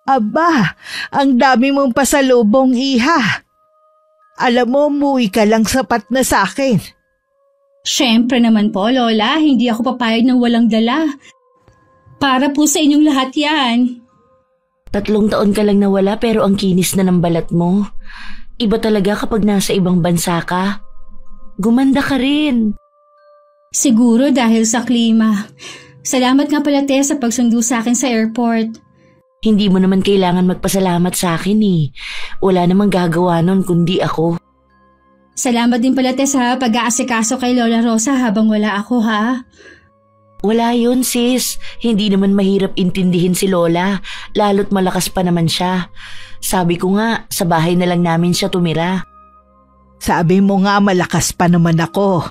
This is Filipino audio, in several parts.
Aba, ang dami mong pasalubong, iha. Alam mo, umuwi ka lang sapat na sa akin. Siyempre naman po, Lola, hindi ako papayag ng walang dala. Para po sa inyong lahat yan. 3 taon ka lang nawala pero ang kinis na ng balat mo. Iba talaga kapag nasa ibang bansa ka. Gumanda ka rin. Siguro dahil sa klima. Salamat nga pala, Te, sa pagsundo sa akin sa airport. Hindi mo naman kailangan magpasalamat sa akin eh. Wala namang gagawa nun kundi ako. Salamat din pala, Te, sa pag-aasikaso kay Lola Rosa habang wala ako, ha? Wala yun, sis. Hindi naman mahirap intindihin si Lola, lalo't malakas pa naman siya. Sabi ko nga, sa bahay na lang namin siya tumira. Sabi mo nga malakas pa naman ako.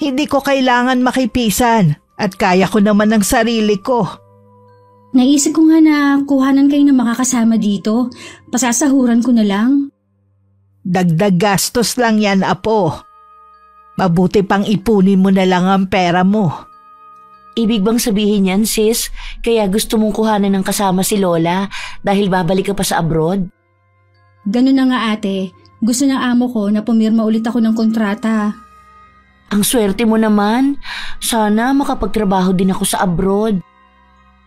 Hindi ko kailangan makipisan at kaya ko naman ang sarili ko. Naisip ko nga na kuhanan kayo ng makakasama dito. Pasasahuran ko na lang. Dagdag gastos lang yan, apo. Mabuti pang ipunin mo na lang ang pera mo. Ibig bang sabihin yan, sis? Kaya gusto mong kuhanan ng kasama si Lola dahil babalik ka pa sa abroad? Ganun na nga, ate. Gusto ng amo ko na pumirma ulit ako ng kontrata. Ang swerte mo naman. Sana makapagtrabaho din ako sa abroad.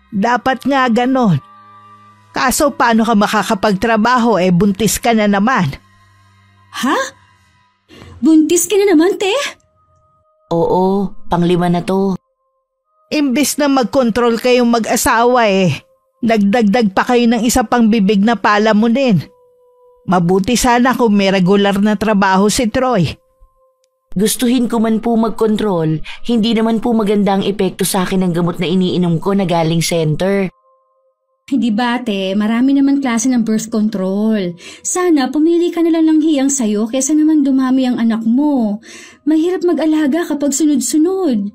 Dapat nga ganon. Kaso paano ka makakapagtrabaho buntis ka na naman? Ha? Buntis ka na naman, Te? Oo, 5 na to. Imbis na mag-control kayong mag-asawa nagdagdag pa kayo ng isa pang bibig na palamunin. Mabuti sana kung may regular na trabaho si Troy. Gustuhin ko man po mag-control, hindi naman po maganda ang epekto sa akin ng gamot na iniinom ko na galing center. Hindi ba, Te? Marami naman klase ng birth control. Sana pumili ka na lang ng hiyang sayo kesa naman dumami ang anak mo. Mahirap mag-alaga kapag sunod-sunod.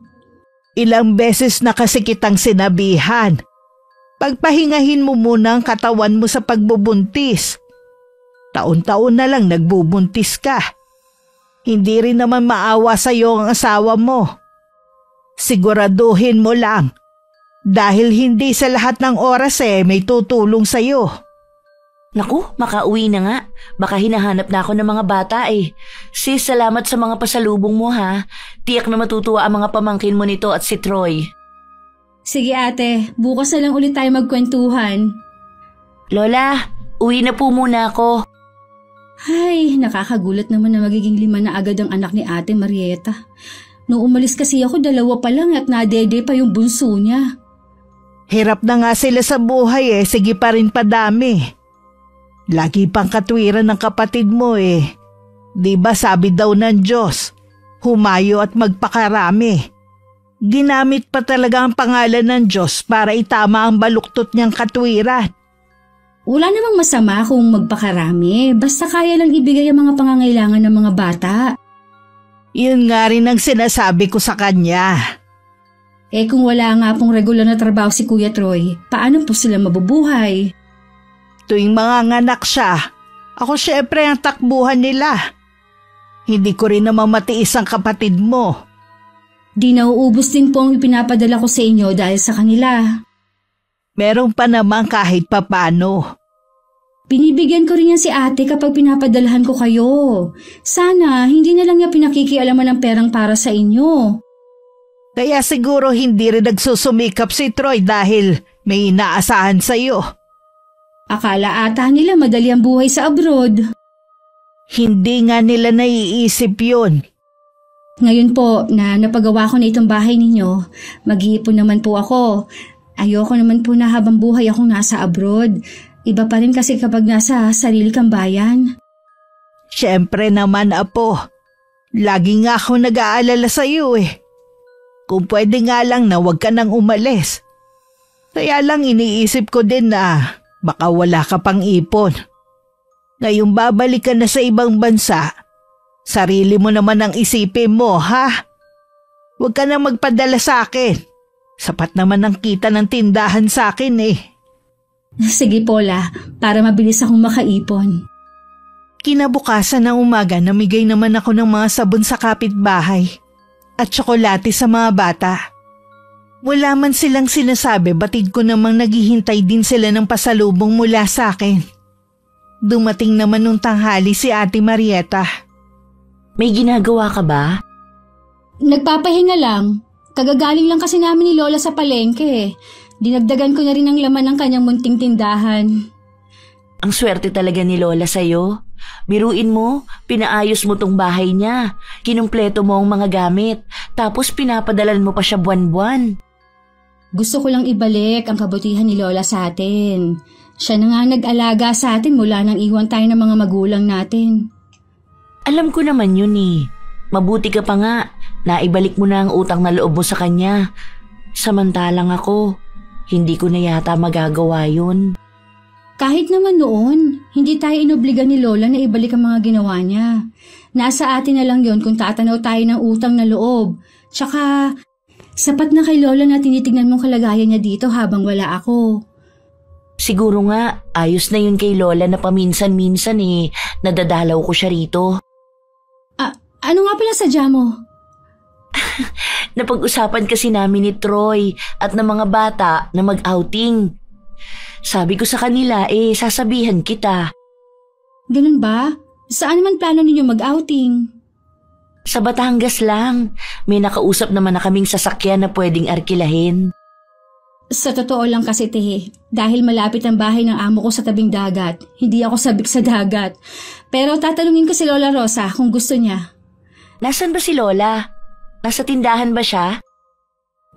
Ilang beses na kasi kitang sinabihan. Pagpahingahin mo muna ang katawan mo sa pagbubuntis. Taon-taon na lang nagbubuntis ka. Hindi rin naman maawa sa iyo ang asawa mo. Siguraduhin mo lang. Dahil hindi sa lahat ng oras may tutulong sa iyo. Naku, makauwi na nga. Baka hinahanap na ako ng mga bata Sis, salamat sa mga pasalubong mo ha. Tiyak na matutuwa ang mga pamangkin mo nito at si Troy. Sige ate, bukas na lang ulit tayo magkwentuhan. Lola, uwi na po muna ako. Ay, nakakagulat naman na magiging 5 na agad ang anak ni Ate Marieta. Noong umalis kasi ako 2 pa lang at nadede pa yung bunso niya. Hirap na nga sila sa buhay sige pa rin padami. Lagi pang katwiran ng kapatid mo Di ba sabi daw ng Diyos, humayo at magpakarami. Ginamit pa talaga ang pangalan ng Diyos para itama ang baluktot niyang katwiran. Wala namang masama kung magpakarami, basta kaya lang ibigay ang mga pangangailangan ng mga bata. Yun nga rin ang sinasabi ko sa kanya. Kung wala nga pong regular na trabaho si Kuya Troy, paano po sila mabubuhay? Tuwing mga nganak siya, ako syempre ang takbuhan nila. Hindi ko rin naman matiis ang kapatid mo. Di nauubos din po ang ipinapadala ko sa inyo dahil sa kanila. Meron pa naman kahit papano. Binibigyan ko rin yan si ate kapag pinapadalahan ko kayo. Sana hindi na lang niya pinakikialaman ng perang para sa inyo. Kaya siguro hindi rin nagsusumikap si Troy dahil may inaasahan sa iyo. Akala ata nila madali ang buhay sa abroad. Hindi nga nila naiisip yun. Ngayon po na napagawa ko na itong bahay ninyo, mag-iipon naman po ako. Ayoko naman po na habang buhay akong nasa abroad. Iba pa rin kasi kapag nasa sarili kang bayan. Siyempre naman, apo. Lagi nga ako nag-aalala sa iyo Kung pwede nga lang na huwag ka nang umalis. Kaya lang iniisip ko din na baka wala ka pang ipon. Ngayong babalik ka na sa ibang bansa, sarili mo naman ang isipin mo, ha? Huwag ka na magpadala sa akin. Sapat naman ang kita ng tindahan sa akin Sige Paula, para mabilis akong makaipon. Kinabukasan ng umaga namigay naman ako ng mga sabon sa kapitbahay at tsokolate sa mga bata. Wala man silang sinasabi, batid ko namang naghihintay din sila ng pasalubong mula sa akin. Dumating naman nung tanghali si Ate Marieta. May ginagawa ka ba? Nagpapahinga lang. Kagagaling lang kasi namin ni Lola sa palengke. Dinagdagan ko na rin ang laman ng kanyang munting tindahan. Ang swerte talaga ni Lola sa'yo. Biruin mo, pinaayos mo tong bahay niya. Kinumpleto mo ang mga gamit. Tapos pinapadalan mo pa siya buwan-buwan. Gusto ko lang ibalik ang kabutihan ni Lola sa atin. Siya na nga nag-alaga sa atin mula nang iwan tayo ng mga magulang natin. Alam ko naman yun eh. Mabuti ka pa nga. Naibalik mo na ang utang na loob mo sa kanya. Samantalang ako, hindi ko na yata magagawa yun. Kahit naman noon, hindi tayo inobliga ni Lola na ibalik ang mga ginawa niya. Nasa atin na lang yon kung tatanaw tayo ng utang na loob. Tsaka, sapat na kay Lola na tinitignan mong kalagayan niya dito habang wala ako. Siguro nga, ayos na yun kay Lola na paminsan-minsan eh. Nadadalaw ko siya rito. Ano nga pala sadya mo? Napag-usapan kasi namin ni Troy at ng mga bata na mag-outing. Sabi ko sa kanila sasabihan kita. Ganun ba? Saan naman plano ninyo mag-outing? Sa Batangas lang. May nakausap naman na kaming sasakyan na pwedeng arkilahin. Sa totoo lang kasi dahil malapit ang bahay ng amo ko sa tabing dagat, hindi ako sabik sa dagat. Pero tatanungin ko si Lola Rosa kung gusto niya. Nasaan ba si Lola? Nasa tindahan ba siya?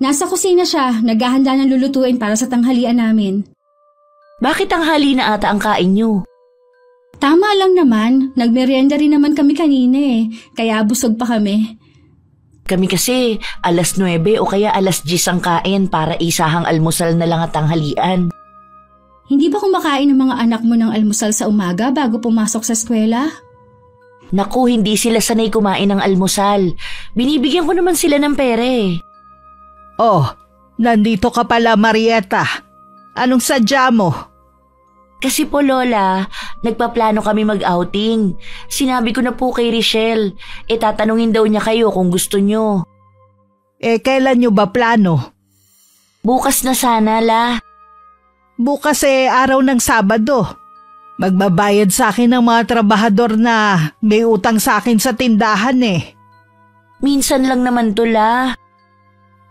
Nasa kusina siya, naghahanda ng lulutuin para sa tanghalian namin. Bakit tanghali na ata ang kain niyo? Tama lang naman, nagmerienda rin naman kami kanina kaya busog pa kami. Kami kasi 9:00 o kaya 10:00 ang kain para isahang almusal na lang at tanghalian. Hindi ba kumakain ng mga anak mo ng almusal sa umaga bago pumasok sa eskwela? Naku, hindi sila sanay kumain ng almusal. Binibigyan ko naman sila ng pere. Oh, nandito ka pala, Marieta. Anong sadya mo? Kasi po, Lola, nagpaplano kami mag-outing. Sinabi ko na po kay Richelle. Tatanungin daw niya kayo kung gusto niyo. Kailan niyo ba plano? Bukas na sana, La. Bukas araw ng Sabado. Magbabayad sa akin ng mga trabahador na may utang sa akin sa tindahan Minsan lang naman to, La.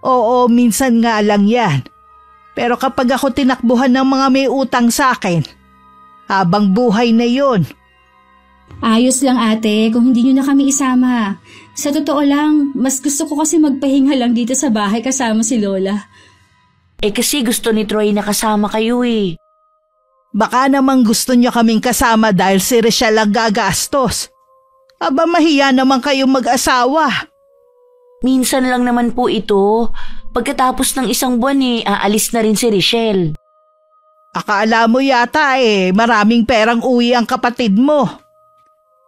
Oo, minsan nga lang yan. Pero kapag ako tinakbuhan ng mga may utang sa akin, habang buhay na yon. Ayos lang ate, kung hindi nyo na kami isama. Sa totoo lang, mas gusto ko kasi magpahinga lang dito sa bahay kasama si Lola. Kasi gusto ni Troy na kasama kayo Baka namang gusto niya kaming kasama dahil si Richelle ang gagastos. Aba, mahiya naman kayong mag-asawa. Minsan lang naman po ito. Pagkatapos ng isang buwan aalis na rin si Richelle. Akala mo yata maraming perang uwi ang kapatid mo.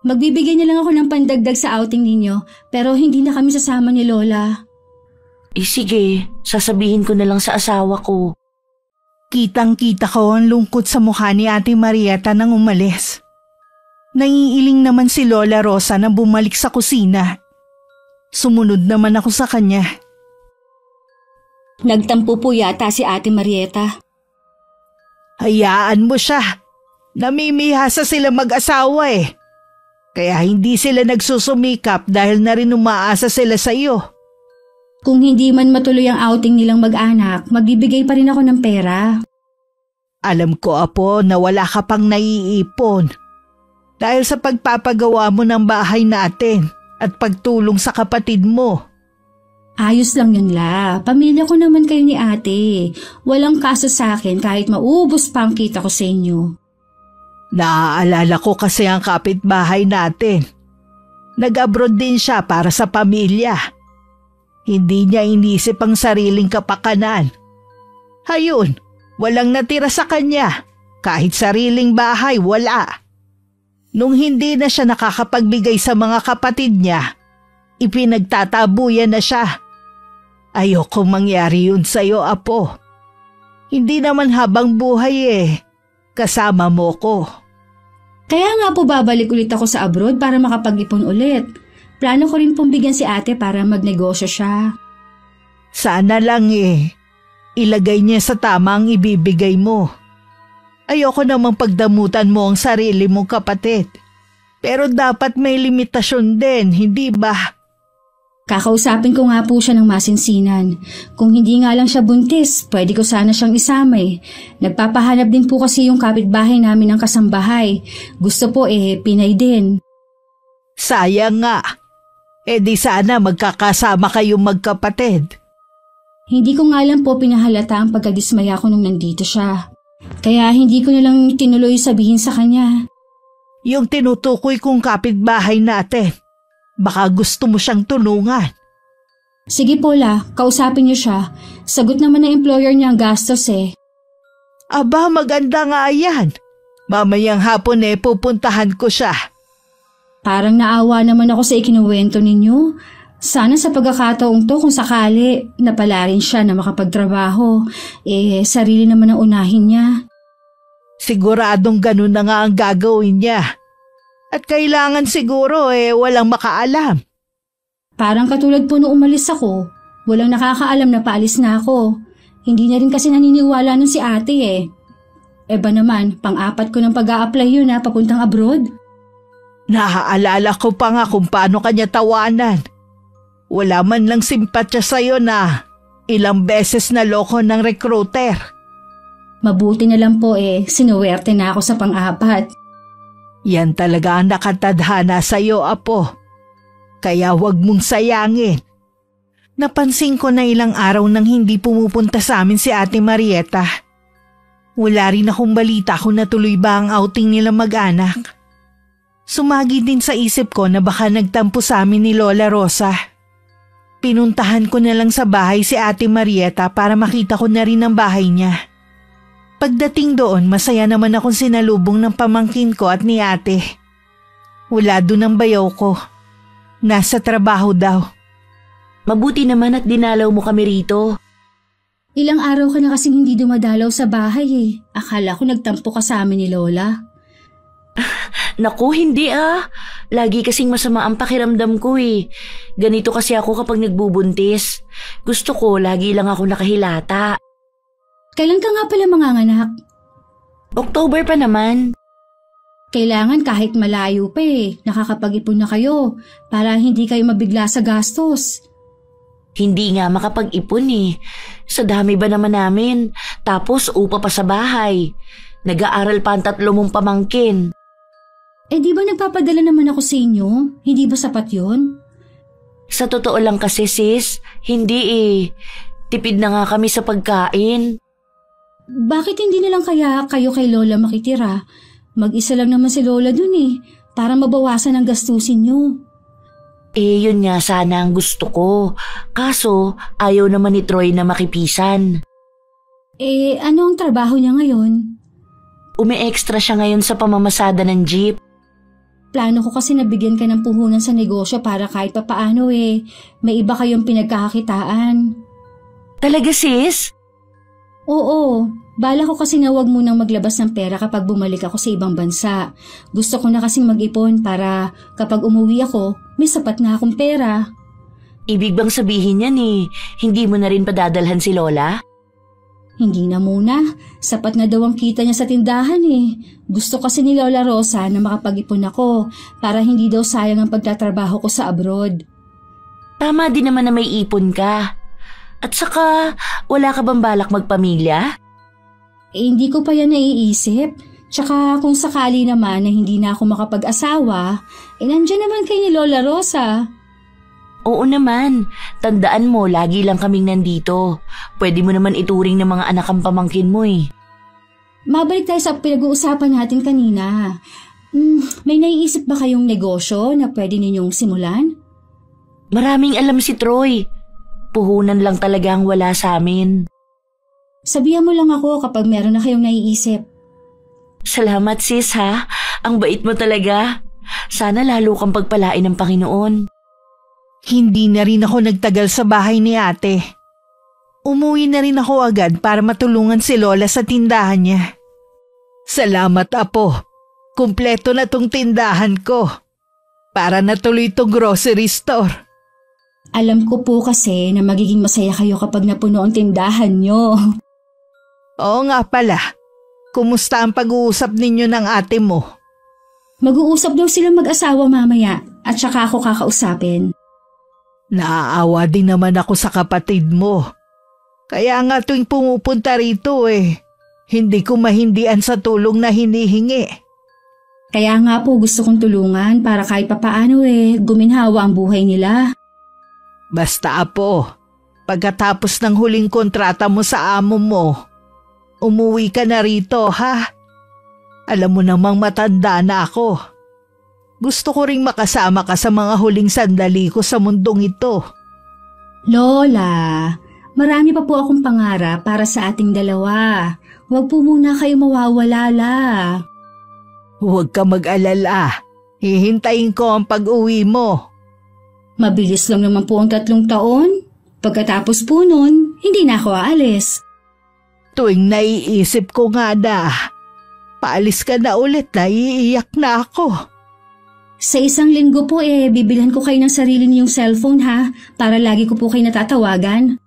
Magbibigay na lang ako ng pandagdag sa outing ninyo, pero hindi na kami sasama ni Lola. Sige, sasabihin ko na lang sa asawa ko. Kitang-kita ko ang lungkot sa mukha ni Ate Marieta nang umalis. Naiiling naman si Lola Rosa na bumalik sa kusina. Sumunod naman ako sa kanya. Nagtampo po yata si Ate Marieta. Hayaan mo siya. Namimihasa sila mag-asawa Kaya hindi sila nagsusumikap dahil na rin umaasa sila sa iyo. Kung hindi man matuloy ang outing nilang mag-anak, magbibigay pa rin ako ng pera. Alam ko, Apo, na wala ka pang naiipon. Dahil sa pagpapagawa mo ng bahay natin at pagtulong sa kapatid mo. Ayos lang yun, La. Pamilya ko naman kayo ni ate. Walang kaso sa akin kahit maubos pa ang kita ko sa inyo. Naaalala ko kasi ang kapitbahay natin. Nag-abroad din siya para sa pamilya. Hindi niya inisip ang sariling kapakanan. Hayun, walang natira sa kanya. Kahit sariling bahay, wala. Nung hindi na siya nakakapagbigay sa mga kapatid niya, ipinagtatabuyan na siya. Ayoko mangyari yun sa'yo, Apo. Hindi naman habang buhay kasama mo ko. Kaya nga po babalik ulit ako sa abroad para makapag-ipon ulit. Plano ko rin pong bigyan si ate para magnegosyo siya. Sana lang ilagay niya sa tama ang ibibigay mo. Ayoko namang pagdamutan mo ang sarili mong kapatid. Pero dapat may limitasyon din, hindi ba? Kakausapin ko nga po siya ng masinsinan. Kung hindi nga lang siya buntis, pwede ko sana siyang isama eh. Nagpapahanap din po kasi yung kapitbahay namin ng kasambahay. Gusto po Pinay din. Sayang nga. Di sana magkakasama kayong magkapatid. Hindi ko nga lang po pinahalata ang pagkadismaya ko nung nandito siya. Kaya hindi ko na lang tinuloy sabihin sa kanya. Yung tinutukoy kong kapitbahay natin. Baka gusto mo siyang tulungan. Sige Paula, kausapin niyo siya. Sagot naman ng employer niya ang gastos eh. Aba, maganda nga yan. Mamayang hapon pupuntahan ko siya. Parang naawa naman ako sa ikinuwento ninyo. Sana sa pagkakataong to kung sakali napala rin siya na makapagtrabaho. Sarili naman ang unahin niya. Siguradong ganun na nga ang gagawin niya. At kailangan siguro walang makaalam. Parang katulad po nung umalis ako. Walang nakakaalam na paalis na ako. Hindi na rin kasi naniniwala nun si ate Eba naman, pang-apat ko ng pag-a-apply yun papuntang abroad. Naaalala ko pa nga kung paano kanya tawanan. Wala man lang simpatya sa'yo na ilang beses na loko ng recruiter. Mabuti na lang po sinuwerte na ako sa pang-apat. Yan talaga ang nakatadhana sa'yo, Apo. Kaya wag mong sayangin. Napansin ko na ilang araw nang hindi pumupunta sa amin si Ate Marieta. Wala rin akong balita kung natuloy ba ang outing nila mag-anak. Sumagi din sa isip ko na baka nagtampo sa amin ni Lola Rosa. Pinuntahan ko na lang sa bahay si Ate Marieta para makita ko na rin ang bahay niya. Pagdating doon, masaya naman akong sinalubong ng pamangkin ko at ni ate. Wala doon ang bayaw ko. Nasa trabaho daw. Mabuti naman at dinalaw mo kami rito. Ilang araw ka na kasing hindi dumadalaw sa bahay Akala ko nagtampo ka sa amin ni Lola. Naku, hindi Lagi kasing masama ang pakiramdam ko Ganito kasi ako kapag nagbubuntis. Gusto ko, lagi lang ako nakahilata. Kailan ka nga pala manganganak? October pa naman. Kailangan kahit malayo pa nakakapag-ipon na kayo para hindi kayo mabigla sa gastos. Hindi nga makapag-ipon Sa dami ba naman namin? Tapos upa pa sa bahay. Nag-aaral pa ang 3 mong pamangkin. Di ba nagpapadala naman ako sa inyo? Hindi ba sapat yun? Sa totoo lang kasi sis, hindi Tipid na nga kami sa pagkain. Bakit hindi na lang kaya kayo kay Lola makitira? Mag-isa lang naman si Lola dun para mabawasan ang gastusin nyo. Yun nga sana ang gusto ko. Kaso, ayaw naman ni Troy na makipisan. Ano ang trabaho niya ngayon? Umi-extra siya ngayon sa pamamasada ng jeep. Plano ko kasi nabigyan ka ng puhunan sa negosyo para kahit papaano may iba kayong pinagkakakitaan. Talaga sis? Oo, bala ko kasi na wag munang maglabas ng pera kapag bumalik ako sa ibang bansa. Gusto ko na kasing mag-ipon para kapag umuwi ako, may sapat na akong pera. Ibig bang sabihin yan hindi mo na rin padadalhan si Lola? Hindi na muna, sapat na daw ang kita niya sa tindahan Gusto kasi ni Lola Rosa na makapag-ipon ako para hindi daw sayang ang pagtatrabaho ko sa abroad. Tama din naman na may ipon ka. At saka, wala ka bang balak magpamilya? Hindi ko pa yan naiisip. Tsaka kung sakali naman na hindi na ako makapag-asawa, nandiyan naman kay ni Lola Rosa. Oo naman. Tandaan mo, lagi lang kaming nandito. Pwede mo naman ituring ng mga anak ang pamangkin mo Mabalik tayo sa pinag-uusapan natin kanina. May naiisip ba kayong negosyo na pwede ninyong simulan? Maraming alam si Troy. Puhunan lang talaga ang wala sa amin. Sabihan mo lang ako kapag meron na kayong naiisip. Salamat sis Ang bait mo talaga. Sana lalo kang pagpalain ng Panginoon. Hindi na rin ako nagtagal sa bahay ni ate. Umuwi na rin ako agad para matulungan si Lola sa tindahan niya. Salamat Apo. Kumpleto na tong tindahan ko. Para natuloy tong grocery store. Alam ko po kasi na magiging masaya kayo kapag napuno ang tindahan nyo. Oo nga pala. Kumusta ang pag-uusap ninyo ng ate mo? Mag-uusap daw silang mag-asawa mamaya at saka ako kakausapin. Naaawa din naman ako sa kapatid mo. Kaya nga tuwing pumupunta rito hindi ko mahindian sa tulong na hinihingi. Kaya nga po gusto kong tulungan para kahit papaano guminhawa ang buhay nila. Basta apo, pagkatapos ng huling kontrata mo sa amo mo, umuwi ka na rito ha? Alam mo namang matanda na ako. Gusto ko ring makasama ka sa mga huling sandali ko sa mundong ito. Lola, marami pa po akong pangarap para sa ating dalawa. Huwag po muna kayo mawawala. Huwag ka mag-alala. Hihintayin ko ang pag-uwi mo. Mabilis lang naman po ang 3 taon. Pagkatapos po nun, hindi na ako aalis. Tuwing naiisip ko nga na, paalis ka na ulit, naiiyak na ako. Sa 1 linggo po bibilhan ko kayo ng sarili niyong cellphone ha, para lagi ko po kayo natatawagan.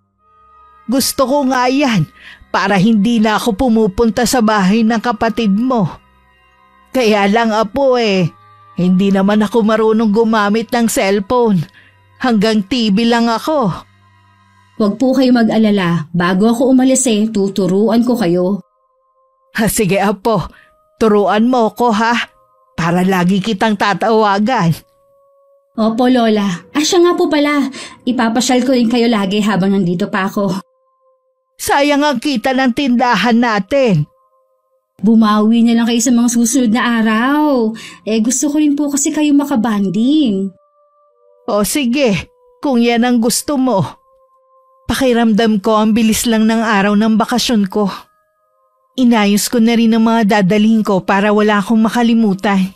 Gusto ko nga yan, para hindi na ako pumupunta sa bahay ng kapatid mo. Kaya lang apo hindi naman ako marunong gumamit ng cellphone. Hanggang TV lang ako. Huwag po kayo mag-alala. Bago ako umalis tuturuan ko kayo. Sige apo, turuan mo ko ha, para lagi kitang tatawagan. Opo Lola. Siya nga po pala. Ipapasyal ko rin kayo lagi habang nandito pa ako. Sayang ang kita ng tindahan natin. Bumawi na lang kayo sa mga susunod na araw. Gusto ko rin po kasi kayo makabanding. O sige, kung yan ang gusto mo. Pakiramdam ko ang bilis lang ng araw ng bakasyon ko. Inayos ko na rin ang mga dadalhin ko para wala akong makalimutan.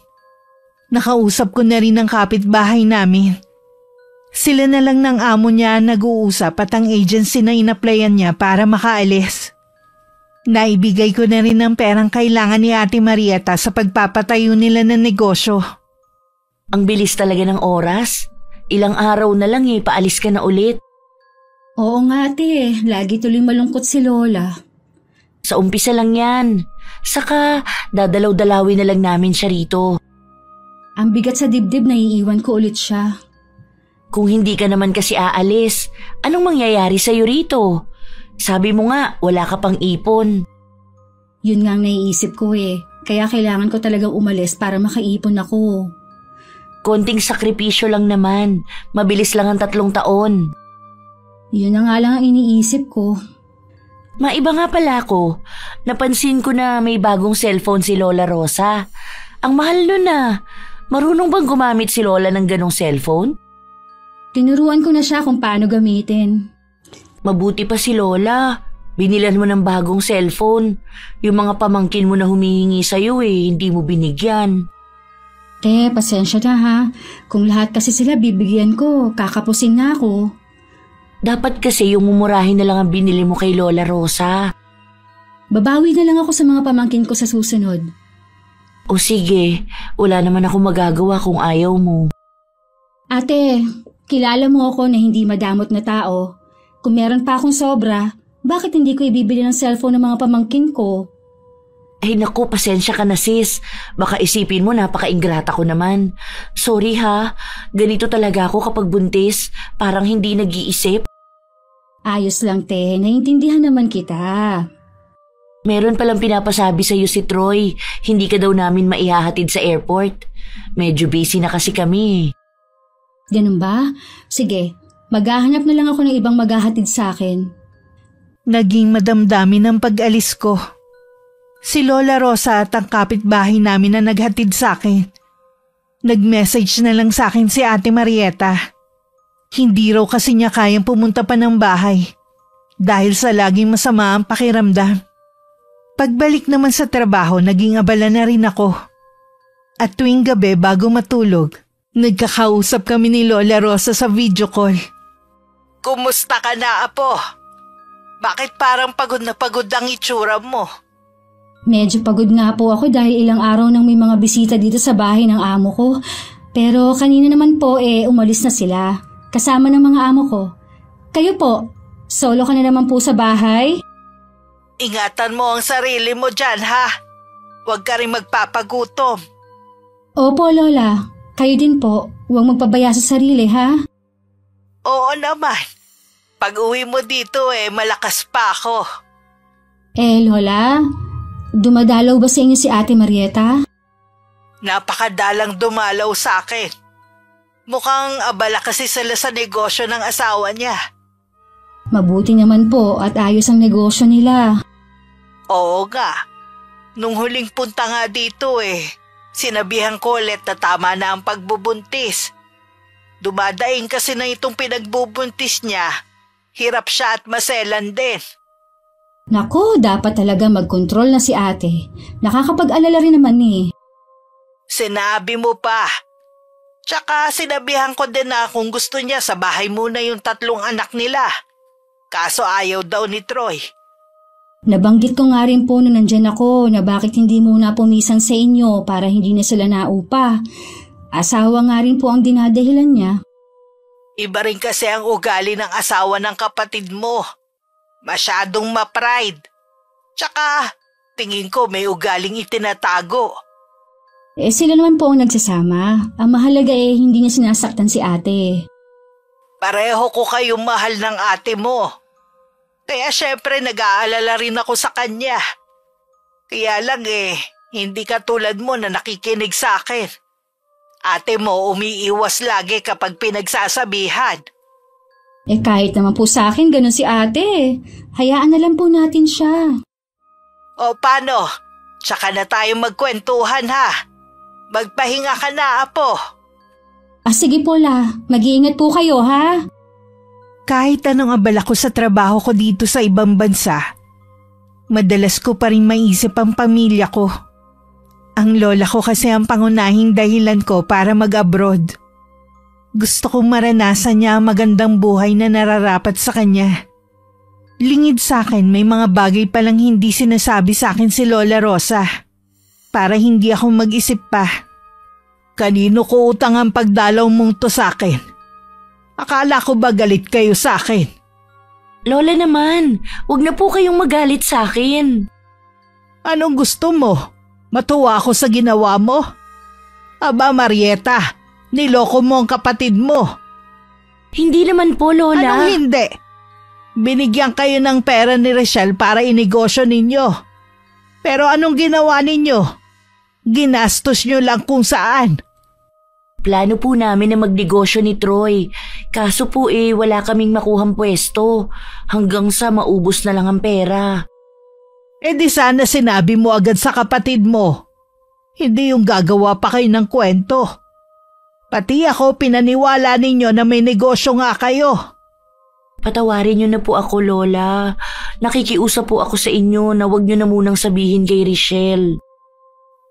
Nakausap ko na rin ang kapitbahay namin. Sila na lang ng amo niya nag-uusap at ang agency na inaplayan niya para makaalis. Naibigay ko na rin ang perang kailangan ni Ate Marieta sa pagpapatayo nila ng negosyo. Ang bilis talaga ng oras. Ilang araw na lang paalis ka na ulit. Oo nga ate, lagi tuloy malungkot si Lola. Sa umpisa lang yan. Saka dadalaw-dalawin na lang namin siya rito. Ang bigat sa dibdib, naiiwan ko ulit siya. Kung hindi ka naman kasi aalis, anong mangyayari sa'yo rito? Sabi mo nga, wala ka pang ipon. Yun nga ang naiisip ko kaya kailangan ko talagang umalis para makaipon ako. Konting sakripisyo lang naman, mabilis lang ang 3 taon. Yun na nga lang ang iniisip ko. Maiba nga pala ako, napansin ko na may bagong cellphone si Lola Rosa. Ang mahal nun na. Marunong bang gumamit si Lola ng ganong cellphone? Tinuruan ko na siya kung paano gamitin. Mabuti pa si Lola. Binilan mo ng bagong cellphone. Yung mga pamangkin mo na humihingi sa'yo hindi mo binigyan. Pasensya na ha. Kung lahat kasi sila bibigyan ko, kakapusin na ako. Dapat kasi yung mumurahin na lang ang binili mo kay Lola Rosa. Babawi na lang ako sa mga pamangkin ko sa susunod. O sige, wala naman ako magagawa kung ayaw mo. Ate, kilala mo ako na hindi madamot na tao. Kung meron pa akong sobra, bakit hindi ko ibibili ng cellphone ng mga pamangkin ko? Ay naku, pasensya ka na sis. Baka isipin mo napaka-ingrata ko naman. Sorry ha, ganito talaga ako kapag buntis. Parang hindi nag-iisip. Ayos lang naiintindihan naman kita. Meron palang pinapasabi sa'yo si Troy. Hindi ka daw namin maihahatid sa airport. Medyo busy na kasi kami. Ganun ba? Sige, maghahanap na lang ako ng ibang maghahatid sa akin. Naging madamdamin ang pag-alis ko. Si Lola Rosa at ang kapitbahay namin na naghatid sa akin. Nag-message na lang sa akin si Ate Marieta. Hindi raw kasi niya kayang pumunta pa ng bahay dahil sa laging masama ang pakiramdam. Pagbalik naman sa trabaho, naging abala na rin ako. At tuwing gabi bago matulog, nagkakausap kami ni Lola Rosa sa video call. Kumusta ka na, Apo? Bakit parang pagod na pagod ang itsura mo? Medyo pagod nga po ako dahil ilang araw nang may mga bisita dito sa bahay ng amo ko. Pero kanina naman po umalis na sila. kasama ng mga amo ko. Kayo po, solo ka na naman po sa bahay? Ingatan mo ang sarili mo dyan, ha? Huwag ka rin magpapagutom. Opo, Lola. Kayo din po. Huwag magpabaya sa sarili, ha? Oo naman. Pag uwi mo dito malakas pa ako. Lola, dumadalaw ba sa inyo si Ate Marieta? Napakadalang dumalaw sa akin. Mukhang abala kasi sila sa negosyo ng asawa niya. Mabuti naman po at ayos ang negosyo nila. Oo nga. Nung huling punta nga dito sinabihan ko ulit na tama na ang pagbubuntis. Dumadaing kasi na itong pinagbubuntis niya. Hirap siya at maselan din. Naku, dapat talaga mag-control na si ate. Nakakapag-alala rin naman Sinabi mo pa. Tsaka sinabihan ko din na kung gusto niya sa bahay muna yung 3 anak nila. Kaso ayaw daw ni Troy. Nabanggit ko nga rin po nung nandyan ako na bakit hindi muna pumisan sa inyo para hindi na sila naupa. Asawa nga rin po ang dinadahilan niya. Iba rin kasi ang ugali ng asawa ng kapatid mo. Masyadong ma-pride. Tsaka tingin ko may ugaling itinatago. Sila naman po ang nagsasama. Ang mahalaga hindi niya sinasaktan si ate. Pareho ko kayong mahal ng ate mo. Kaya syempre nag-aalala rin ako sa kanya. Kaya lang hindi katulad mo na nakikinig sa akin. Ate mo umiiwas lagi kapag pinagsasabihan. Kahit naman po sa akin ganun si ate. Hayaan na lang po natin siya. O paano? Tsaka na tayo magkwentuhan, ha? Magpahinga ka na, apo. Sige po, La. Mag-iingat po kayo, ha? Kahit anong abala ko sa trabaho ko dito sa ibang bansa, madalas ko pa rin maisip ang pamilya ko. Ang lola ko kasi ang pangunahing dahilan ko para mag-abroad. Gusto kong maranasan niya ang magandang buhay na nararapat sa kanya. Lingid sa akin, may mga bagay palang hindi sinasabi sa akin si Lola Rosa. Para hindi ako mag-isip pa. Kanino ko utang ang pagdalaw mong to sa akin? Akala ko ba galit kayo sa akin? Lola naman, wag na po kayong magalit sa akin. Anong gusto mo? Matuwa ako sa ginawa mo? Aba Marieta, niloko mo ang kapatid mo. Hindi naman po, Lola. Anong hindi? Binigyan kayo ng pera ni Rachel para inegosyo ninyo. Pero anong ginawa ninyo? Ginastos nyo lang kung saan. Plano po namin na magnegosyo ni Troy. Kaso po wala kaming makuhang pwesto. Hanggang sa maubos na lang ang pera. Di sana sinabi mo agad sa kapatid mo. Hindi yung gagawa pa kayo ng kwento. Pati ako pinaniwala ninyo na may negosyo nga kayo. Patawarin niyo na po ako, Lola. Nakikiusap po ako sa inyo na wag niyo na munang sabihin kay Richelle.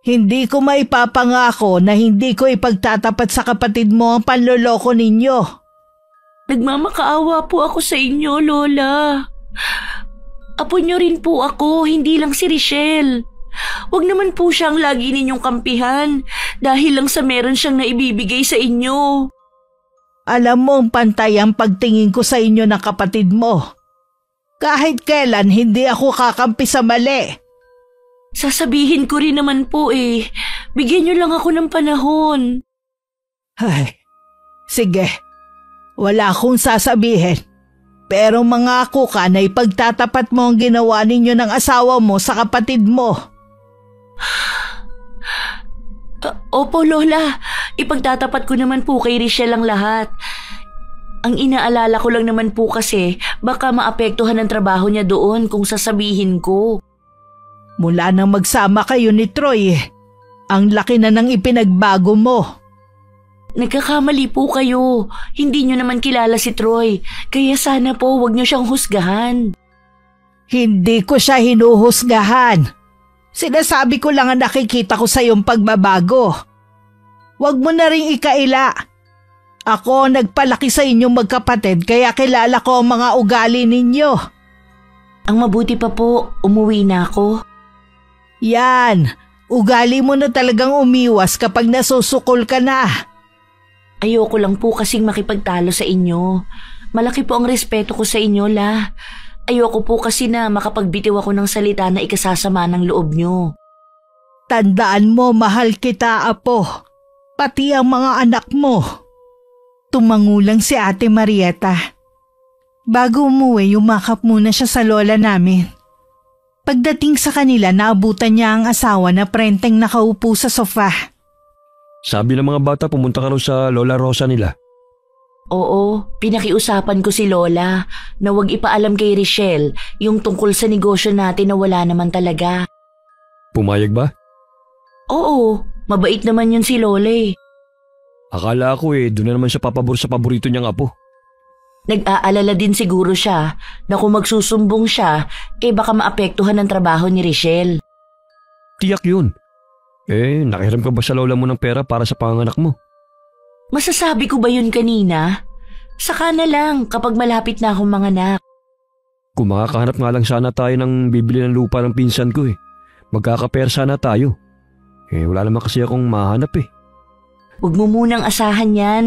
Hindi ko maipapangako na hindi ko ipagtatapat sa kapatid mo ang panloloko ninyo. Nagmamakaawa po ako sa inyo, Lola. Apo niyo rin po ako, hindi lang si Richelle. Wag naman po siyang lagi ninyong kampihan dahil lang sa meron siyang naibibigay sa inyo. Alam mo ang pantay ang pagtingin ko sa inyo ng kapatid mo. Kahit kailan hindi ako kakampi sa mali. Sasabihin ko rin naman po Bigyan niyo lang ako ng panahon. Ay, sige. Wala akong sasabihin. Pero mangako ka na ipagtatapat mo ang ginawa ninyo ng asawa mo sa kapatid mo. Opo, Lola. Ipagtatapat ko naman po kay Richelle ang lahat. Ang inaalala ko lang naman po kasi baka maapektuhan ang trabaho niya doon kung sasabihin ko. Mula nang magsama kayo ni Troy, ang laki na ng ipinagbago mo. Nagkakamali po kayo. Hindi niyo naman kilala si Troy. Kaya sana po wag niyo siyang husgahan. Hindi ko siya hinuhusgahan. Sinasabi ko lang ang nakikita ko sa iyong pagbabago. Huwag mo na ring ikaila. Ako nagpalaki sa inyong magkapatid kaya kilala ko ang mga ugali ninyo. Ang mabuti pa po, umuwi na ako. Yan, ugali mo na talagang umiwas kapag nasusukol ka na. Ayoko lang po kasing makipagtalo sa inyo. Malaki po ang respeto ko sa inyo, La. Ayoko po kasi na makapagbitiw ako ng salita na ikasasama ng loob nyo. Tandaan mo, mahal kita, Apo. Pati ang mga anak mo. Tumangulang si Ate Marieta. Bago umuwi, yumakap muna siya sa lola namin. Pagdating sa kanila, naabutan niya ang asawa na prenteng nakaupo sa sofa. Sabi ng mga bata pumunta ka raw sa Lola Rosa nila. Oo, pinakiusapan ko si Lola na huwag ipaalam kay Richelle yung tungkol sa negosyo natin na wala naman talaga. Pumayag ba? Oo, mabait naman yun si Lola eh. Akala ko doon na naman siya papabor sa paborito niyang apo. Nag-aalala din siguro siya na kung magsusumbong siya, baka maapektuhan ang trabaho ni Richelle. Tiyak yun. Nakihiram ka ba sa lola mo ng pera para sa panganak mo? Masasabi ko ba yun kanina? Saka na lang kapag malapit na akong manganak. Kung makakahanap nga lang sana tayo ng bibili ng lupa ng pinsan ko magkakapera sana tayo. Wala naman kasi akong mahanap Huwag mo munang asahan yan.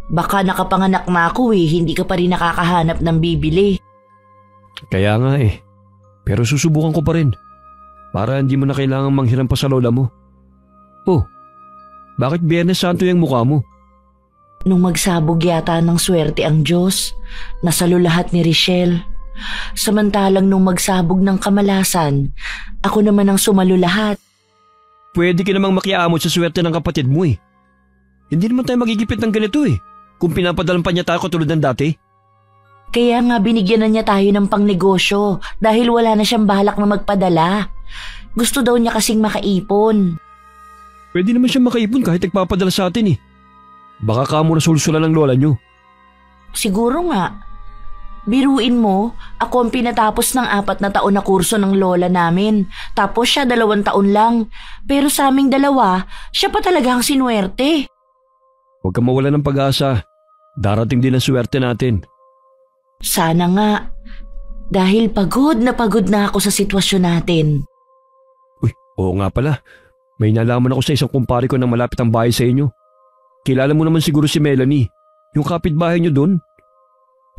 Baka nakapanganak na ako hindi ka pa rin nakakahanap ng bibili. Kaya nga Pero susubukan ko pa rin. Para hindi mo na kailangang manghiram pa sa lola mo. Bakit Biyernes Santo yung mukha mo? Nung magsabog yata ng swerte ang Diyos, nasalo lahat ni Richelle. Samantalang nung magsabog ng kamalasan, ako naman ang sumalo lahat. Pwede ka namang makiamot sa swerte ng kapatid mo Hindi naman tayo magigipit ng ganito kung pinapadalan pa niya tayo katulad ng dati. Kaya nga binigyan na niya tayo ng pangnegosyo dahil wala na siyang balak na magpadala. Gusto daw niya kasing makaipon. Pwede naman siya makaipon kahit nagpapadala sa atin Baka kamo na sulsulan ng lola niyo. Siguro nga. Biruin mo, ako ang pinatapos ng 4 na taon na kurso ng lola namin. Tapos siya 2 taon lang. Pero sa aming dalawa, siya pa talaga ang sinuwerte. Huwag kang mawala ng pag-asa. Darating din ang swerte natin. Sana nga. Dahil pagod na ako sa sitwasyon natin. Uy, oo nga pala. May nalaman ako sa isang kumpare ko na malapit ang bahay sa inyo. Kilala mo naman siguro si Melanie, yung kapitbahay niyo doon.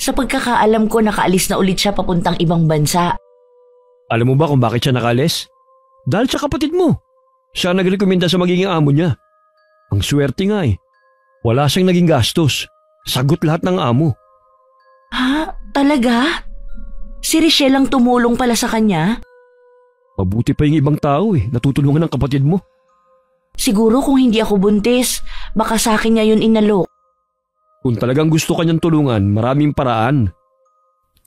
Sa pagkakaalam ko, nakaalis na ulit siya papuntang ibang bansa. Alam mo ba kung bakit siya nakaalis? Dahil sa kapatid mo. Siya nagrekomenda sa magiging amo niya. Ang swerte nga Wala siyang naging gastos. Sagot lahat ng amo. Ha? Talaga? Si Richelle ang tumulong pala sa kanya? Mabuti pa yung ibang tao natutulungan ng kapatid mo. Siguro kung hindi ako buntis, baka sa akin niya yun inalok. Kung talagang gusto kanyang tulungan, maraming paraan.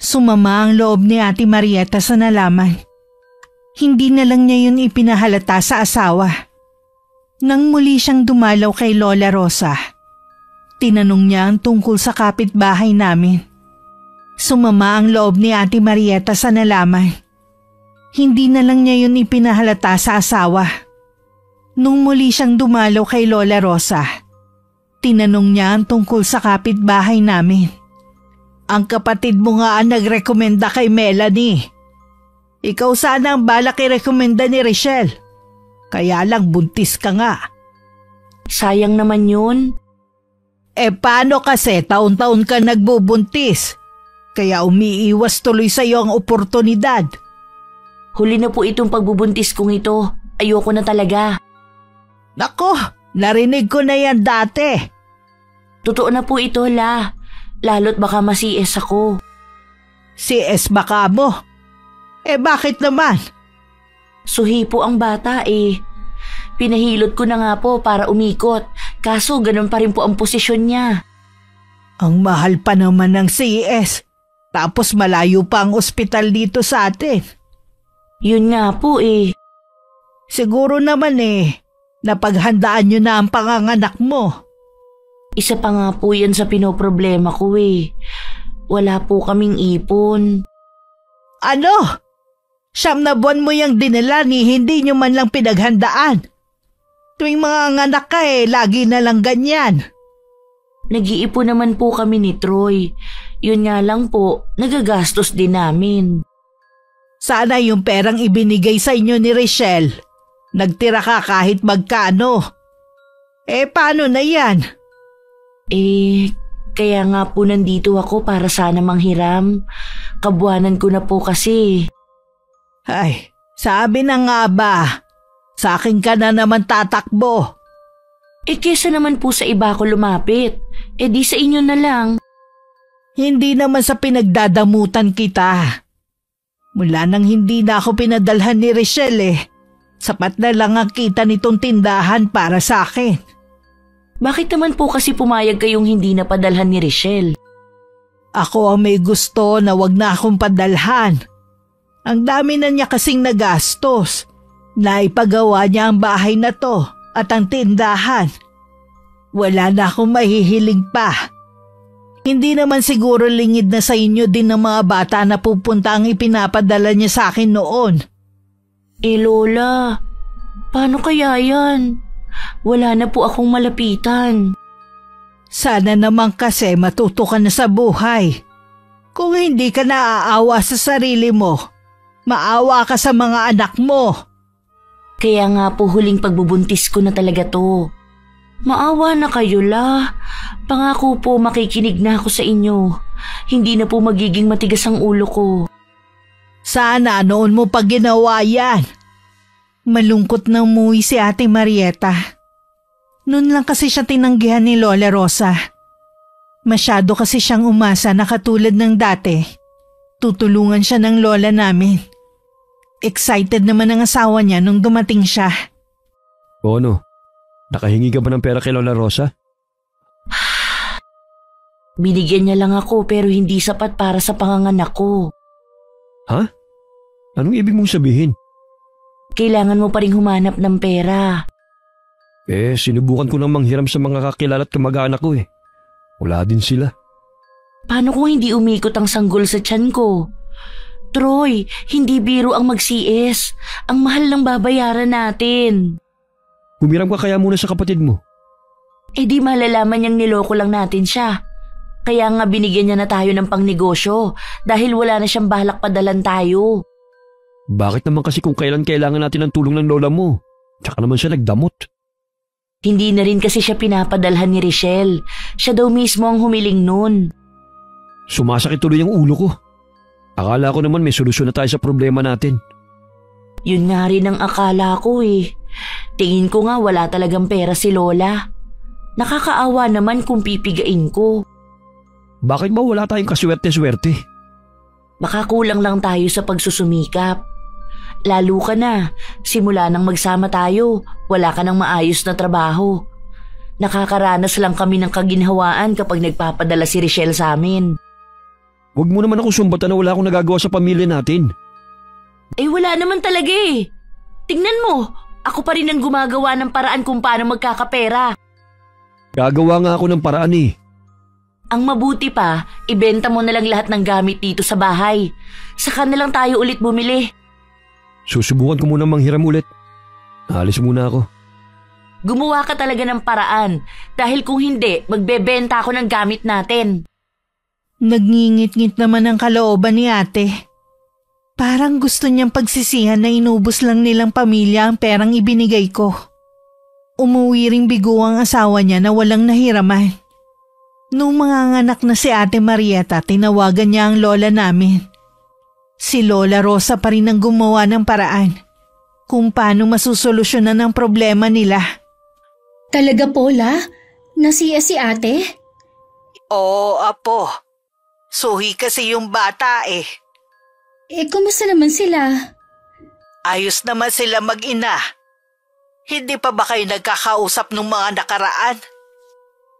Sumama ang loob ni Ate Marieta sa nalaman. Hindi na lang niya yun ipinahalata sa asawa. Nang muli siyang dumalaw kay Lola Rosa, tinanong niya ang tungkol sa kapitbahay namin. Sumama ang loob ni Ate Marieta sa nalaman. Hindi na lang niya yun ipinahalata sa asawa. Nung muli siyang dumalaw kay Lola Rosa, tinanong niya ang tungkol sa kapitbahay namin. Ang kapatid mo nga ang nagrekomenda kay Melanie. Ikaw sana ang balak i-rekomenda ni Richelle. Kaya lang buntis ka nga. Sayang naman yun. Paano kasi taon-taon ka nagbubuntis? Kaya umiiwas tuloy sa iyo ang oportunidad. Huli na po itong pagbubuntis kong ito. Ayoko na talaga. Nako, narinig ko na yan dati. Totoo na po ito, La. Lalo't baka masies ako. CS baka mo? Bakit naman? Suhi po ang bata Pinahilot ko na nga po para umikot. Kaso ganun pa rin po ang posisyon niya. Ang mahal pa naman ng CS. Tapos malayo pa ang ospital dito sa atin. Yun nga po Siguro naman napaghandaan nyo na ang panganganak mo. Isa pa nga po yan sa pinoproblema ko Wala po kaming ipon. Ano? 9 na buwan mo yung dinala hindi nyo man lang pinaghandaan. Tuwing mga anak ka lagi na lang ganyan. Nag-iipon naman po kami ni Troy. Yun nga lang po, nagagastos din namin. Sana yung perang ibinigay sa inyo ni Richelle. Nagtira ka kahit magkano. Paano na yan? Kaya nga po nandito ako para sana manghiram. Kabuanan ko na po kasi. Ay, sabi na nga ba, sa akin ka na naman tatakbo. Kesa naman po sa iba ko lumapit. Di sa inyo na lang. Hindi naman sa pinagdadamutan kita. Mula nang hindi na ako pinadalhan ni Richelle sapat na lang ang kita nitong tindahan para sa akin. Bakit naman po kasi pumayag kayong hindi na padalhan ni Richelle? Ako ang may gusto na wag na akong padalhan. Ang dami na niya kasing nagastos. Naipagawa niya ang bahay na to at ang tindahan. Wala na akong mahihiling pa. Hindi naman siguro lingid na sa inyo din ng mga bata na pupunta ang ipinapadala niya sa akin noon. Lola, paano kaya yan? Wala na po akong malapitan. Sana naman kasi matuto ka na sa buhay. Kung hindi ka naaawa sa sarili mo, maawa ka sa mga anak mo. Kaya nga po huling pagbubuntis ko na talaga to. Maawa na kayo, La. Pangako po makikinig na ako sa inyo. Hindi na po magiging matigas ang ulo ko. Sana noon mo pa ginawa yan. Malungkot na umuwi si Ate Marieta. Noon lang kasi siya tinanggihan ni Lola Rosa. Masyado kasi siyang umasa na katulad ng dati. Tutulungan siya ng lola namin. Excited naman ang asawa niya nung dumating siya. O ano? Nakahingi ka ba ng pera kay Lola Rosa? Binigyan niya lang ako pero hindi sapat para sa panganganak ko. Ha? Anong ibig mong sabihin? Kailangan mo pa rin humanap ng pera. Sinubukan ko nang manghiram sa mga kakilala at kamag-anak ko . Wala din sila. Paano kung hindi umikot ang sanggol sa tiyan ko? Troy, hindi biro ang mag-CS. Ang mahal ng babayaran natin. Humiram ka kaya muna sa kapatid mo. Di malalaman niyang niloko lang natin siya. Kaya nga binigyan niya na tayo ng pangnegosyo dahil wala na siyang balak padalan tayo. Bakit naman kasi kung kailan kailangan natin ng tulong ng lola mo? Tsaka naman siya nagdamot. Hindi na rin kasi siya pinapadalhan ni Richelle. Siya daw mismo ang humiling nun. Sumasakit tuloy ang ulo ko. Akala ko naman may solusyon na tayo sa problema natin. Yun nga rin ang akala ko . Tingin ko nga wala talagang pera si Lola. Nakakaawa naman kung pipigain ko. Bakit ba wala tayong kaswerte-swerte? Baka kulang lang tayo sa pagsusumikap. Lalo ka na, simula nang magsama tayo, wala ka nang maayos na trabaho. Nakakaranas lang kami ng kaginhawaan kapag nagpapadala si Richelle sa amin. Huwag mo naman akong sumbatan na wala akong nagagawa sa pamilya natin. Wala naman talaga . Tingnan mo, ako pa rin ang gumagawa ng paraan kung paano magkakapera. Gagawa nga ako ng paraan . Ang mabuti pa, ibenta mo na lang lahat ng gamit dito sa bahay. Saka na lang tayo ulit bumili. Susubukan ko muna manghiram ulit. Alis muna ako. Gumawa ka talaga ng paraan dahil kung hindi, magbebenta ako ng gamit natin. Nagngingit-ngit naman ang kalooban ni ate. Parang gusto niyang pagsisihan na inubos lang nilang pamilya ang perang ibinigay ko. Umuwi ring bigo ang asawa niya na walang nahiraman. Nung manganganak na si Ate Marieta, tinawagan niya ang lola namin. Si Lola Rosa pa rin ang gumawa ng paraan kung paano masusolusyonan ang problema nila. Talaga po, La? Nasiya si ate? Oo, apo. Suhi kasi yung bata . Kumusta naman sila? Ayos naman sila mag-ina. Hindi pa ba kayo nagkakausap ng mga nakaraan?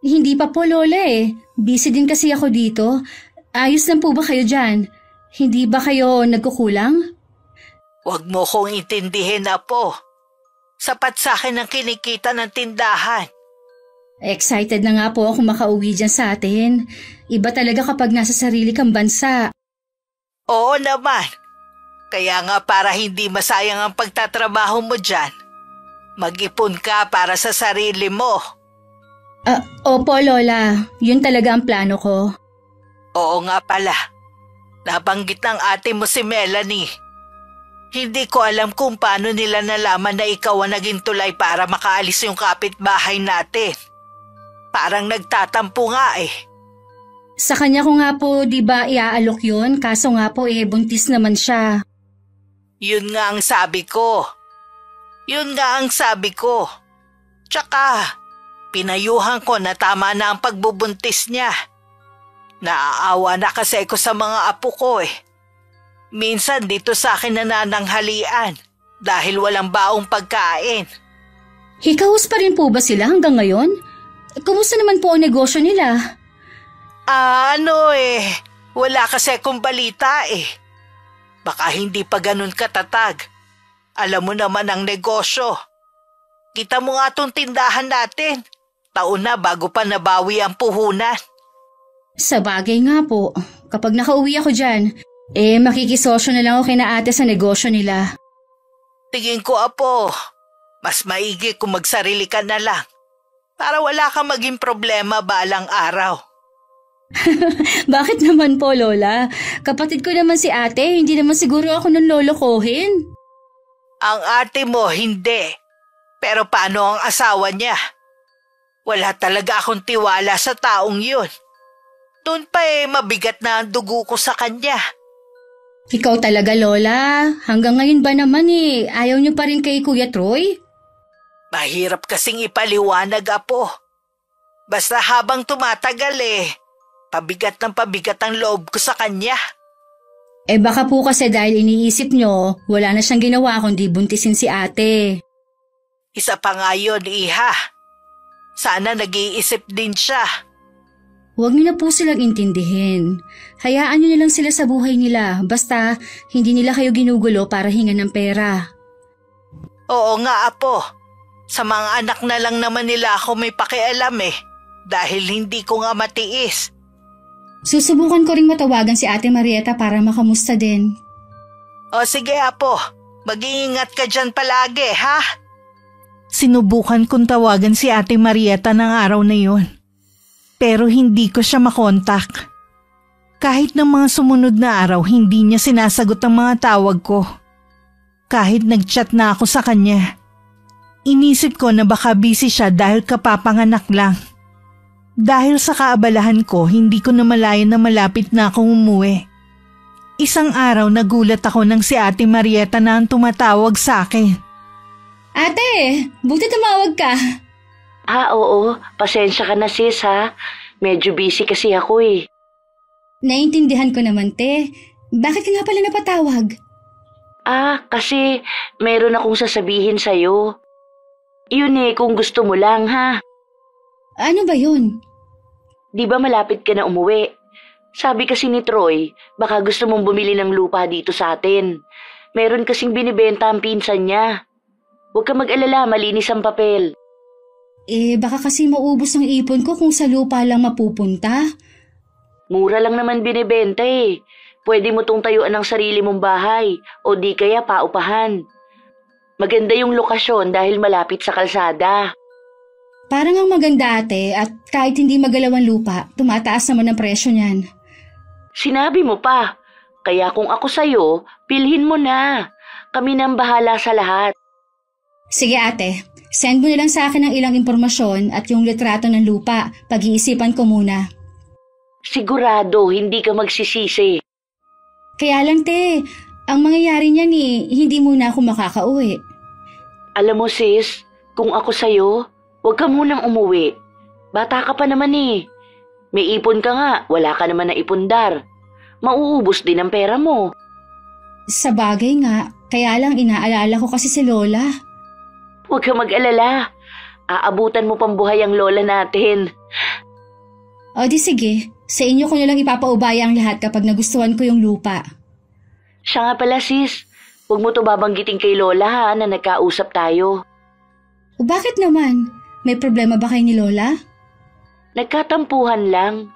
Hindi pa po, Lola . Busy din kasi ako dito. Ayos lang po ba kayo dyan? Hindi ba kayo nagkukulang? Huwag mo kong intindihin, apo. Sapat sa akin ang kinikita ng tindahan. Excited na nga po ako makauwi dyan sa atin. Iba talaga kapag nasa sarili kang bansa. Oo naman. Kaya nga para hindi masayang ang pagtatrabaho mo dyan, mag-ipon ka para sa sarili mo. Opo, Lola. Yun talaga ang plano ko. Oo nga pala. Nabanggit ng ate mo si Melanie. Hindi ko alam kung paano nila nalaman na ikaw ang naging tulay para makaalis yung kapitbahay natin. Parang nagtatampo nga eh. Sa kanya ko nga po di ba iaalok yun, kaso nga po buntis naman siya. Yun nga ang sabi ko. Tsaka, pinayuhan ko na tama na ang pagbubuntis niya. Naaawa na kasi ako sa mga apo ko eh. Minsan dito sa akin nanananghalian dahil walang baong pagkain. Hikahos pa rin po ba sila hanggang ngayon? Kumusta naman po ang negosyo nila? Wala kasi akong balita eh. Baka hindi pa ganun katatag. Alam mo naman ang negosyo. Kita mo nga tong tindahan natin. Taon na bago pa nabawi ang puhunan. Sa bagay nga po, kapag nakauwi ako dyan, makikisosyo na lang ako kina ate sa negosyo nila. Tingin ko apo, mas maigi kung magsarili ka na lang. Para wala kang maging problema balang araw. Bakit naman po, Lola? Kapatid ko naman si ate, hindi naman siguro ako nung lolokohin. Ang ate mo, hindi. Pero paano ang asawa niya? Wala talaga akong tiwala sa taong yun. Doon pa mabigat na ang dugo ko sa kanya. Ikaw talaga, Lola. Hanggang ngayon ba naman ayaw niyo pa rin kay Kuya Troy? Mahirap kasing ipaliwanag, apo. Basta habang tumatagal pabigat ng pabigat ang loob ko sa kanya. Baka po kasi dahil iniisip nyo, wala na siyang ginawa kundi buntisin si ate. Isa pa nga yun, iha. Sana nag-iisip din siya. Huwag niyo na po silang intindihin. Hayaan niyo na lang sila sa buhay nila, basta hindi nila kayo ginugulo para hingan ng pera. Oo nga, apo. Sa mga anak na lang naman nila ako may pakialam dahil hindi ko nga matiis. Susubukan ko ring matawagan si Ate Marieta para makamusta din. O sige, apo. Mag-iingat ka dyan palagi, ha? Sinubukan kong tawagan si Ate Marieta ng araw na yun. Pero hindi ko siya makontak. Kahit ng mga sumunod na araw, hindi niya sinasagot ang mga tawag ko. Kahit nag-chat na ako sa kanya. Inisip ko na baka busy siya dahil kapapanganak lang. Dahil sa kaabalahan ko, hindi ko namalayan na malapit na akong umuwi. Isang araw nagulat ako nang si Ate Marieta na ang tumatawag sa akin. Ate, buti tumawag ka. Oo. Pasensya ka na sis ha. Medyo busy kasi ako Naintindihan ko naman, te. Bakit ka nga pala napatawag? Kasi meron akong sasabihin sa'yo. Yun kung gusto mo lang ha. Ano ba yun? Di ba malapit ka na umuwi? Sabi kasi ni Troy, baka gusto mong bumili ng lupa dito sa atin. Meron kasing binibenta ang pinsan niya. Huwag ka mag-alala, malinis ang papel. Baka kasi maubos ang ipon ko kung sa lupa lang mapupunta. Mura lang naman binibenta Pwede mo tong tayuan ng sarili mong bahay o di kaya paupahan. Maganda yung lokasyon dahil malapit sa kalsada. Parang ang maganda ate at kahit hindi magalaw ang lupa, tumataas naman ang presyo niyan. Sinabi mo pa. Kaya kung ako sa'yo, pilhin mo na. Kami nang bahala sa lahat. Sige ate, send mo na lang sa akin ang ilang impormasyon at yung litrato ng lupa. Pag-iisipan ko muna. Sigurado, hindi ka magsisisi. Kaya lang te, ang mangyayari niyan hindi muna ako makakauwi. Alam mo sis, kung ako sa'yo, huwag ka munang umuwi. Bata ka pa naman May ipon ka nga, wala ka naman na ipundar. Mauubos din ang pera mo. Sa bagay nga, kaya lang inaalala ko kasi si Lola. Huwag ka mag-alala. Aabutan mo pang buhay ang lola natin. O di sige, sa inyo ko nalang ipapaubaya ang lahat kapag nagustuhan ko yung lupa. Siya nga pala sis, huwag mo to babanggitin kay Lola ha na nagkausap tayo. O bakit naman? May problema ba kayo ni Lola? Nagkatampuhan lang.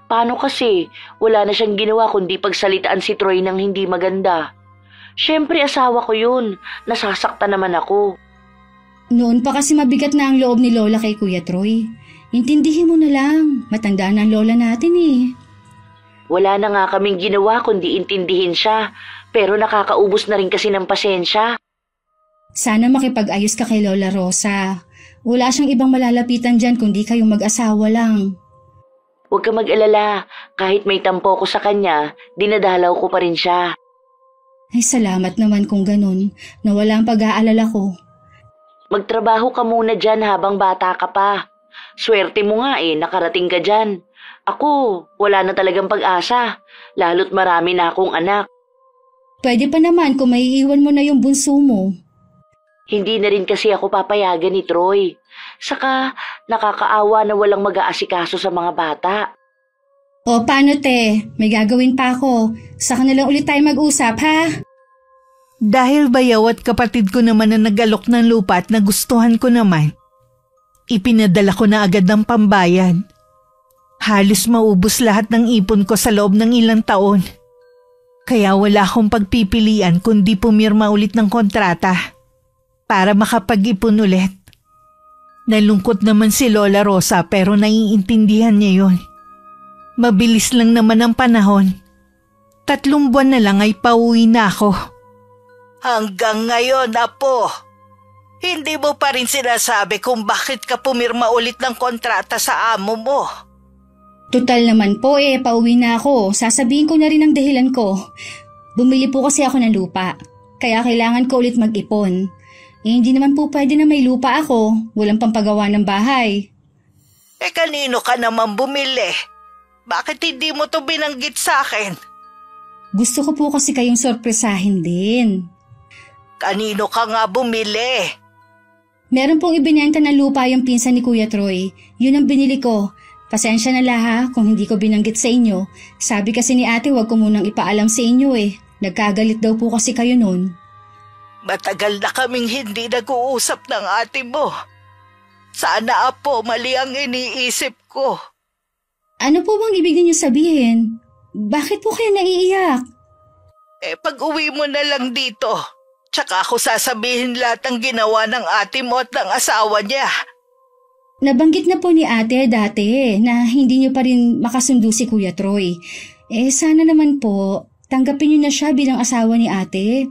Paano kasi wala na siyang ginawa kundi pagsalitaan si Troy ng hindi maganda. Siyempre asawa ko yun, nasasaktan naman ako. Noon pa kasi mabigat na ang loob ni Lola kay Kuya Troy. Intindihin mo na lang, matanda na ang lola natin Wala na nga kaming ginawa kundi intindihin siya, pero nakakaubos na rin kasi ng pasensya. Sana makipag-ayos ka kay Lola Rosa. Wala siyang ibang malalapitan dyan kundi kayong mag-asawa lang. Huwag ka mag-alala. Kahit may tampo ko sa kanya, dinadalaw ko pa rin siya. Ay salamat naman kung ganun, na wala ang pag-aalala ko. Magtrabaho ka muna dyan habang bata ka pa. Swerte mo nga nakarating ka dyan. Ako, wala na talagang pag-asa. Lalo't marami na akong anak. Pwede pa naman kung maiiwan mo na yung bunso mo. Hindi na rin kasi ako papayagan ni Troy. Saka, nakakaawa na walang mag-aasikaso sa mga bata. O paano te, may gagawin pa ako. Saka na lang ulit tayo mag-usap ha? Dahil bayaw at kapatid ko naman na nag-alok ng lupa at nagustuhan ko naman, ipinadala ko na agad ng pambayad. Halos maubos lahat ng ipon ko sa loob ng ilang taon. Kaya wala akong pagpipilian kundi pumirma ulit ng kontrata para makapag-ipon ulit. Nalungkot naman si Lola Rosa pero naiintindihan niya yun. Mabilis lang naman ang panahon. 3 buwan na lang ay pauwi na ako. Hanggang ngayon, Apo, hindi mo pa rin sinasabi kung bakit ka pumirma ulit ng kontrata sa amo mo. Total naman po pauwi na ako. Sasabihin ko na rin ang dahilan ko. Bumili po kasi ako ng lupa. Kaya kailangan ko ulit mag-ipon. Hindi naman po pwede na may lupa ako. Walang pampagawa ng bahay. Kanino ka naman bumili? Bakit hindi mo to binanggit sa akin? Gusto ko po kasi kayong sorpresahin din. Kanino ka nga bumili? Meron pong ibinenta ng lupa yung pinsan ni Kuya Troy. Yun ang binili ko. Pasensya na laha kung hindi ko binanggit sa inyo. Sabi kasi ni ate wag ko munang ipaalam sa inyo Nagkagalit daw po kasi kayo nun. Matagal na kaming hindi nag-uusap ng ate mo. Sana Apo, mali ang iniisip ko. Ano po bang ibig niyo sabihin? Bakit po kayo naiiyak? Pag-uwi mo na lang dito. Tsaka ako sasabihin lahat ng ginawa ng ate mo at ng asawa niya. Nabanggit na po ni ate dati na hindi niyo pa rin makasundo si Kuya Troy. Sana naman po, tanggapin niyo na siya bilang asawa ni ate.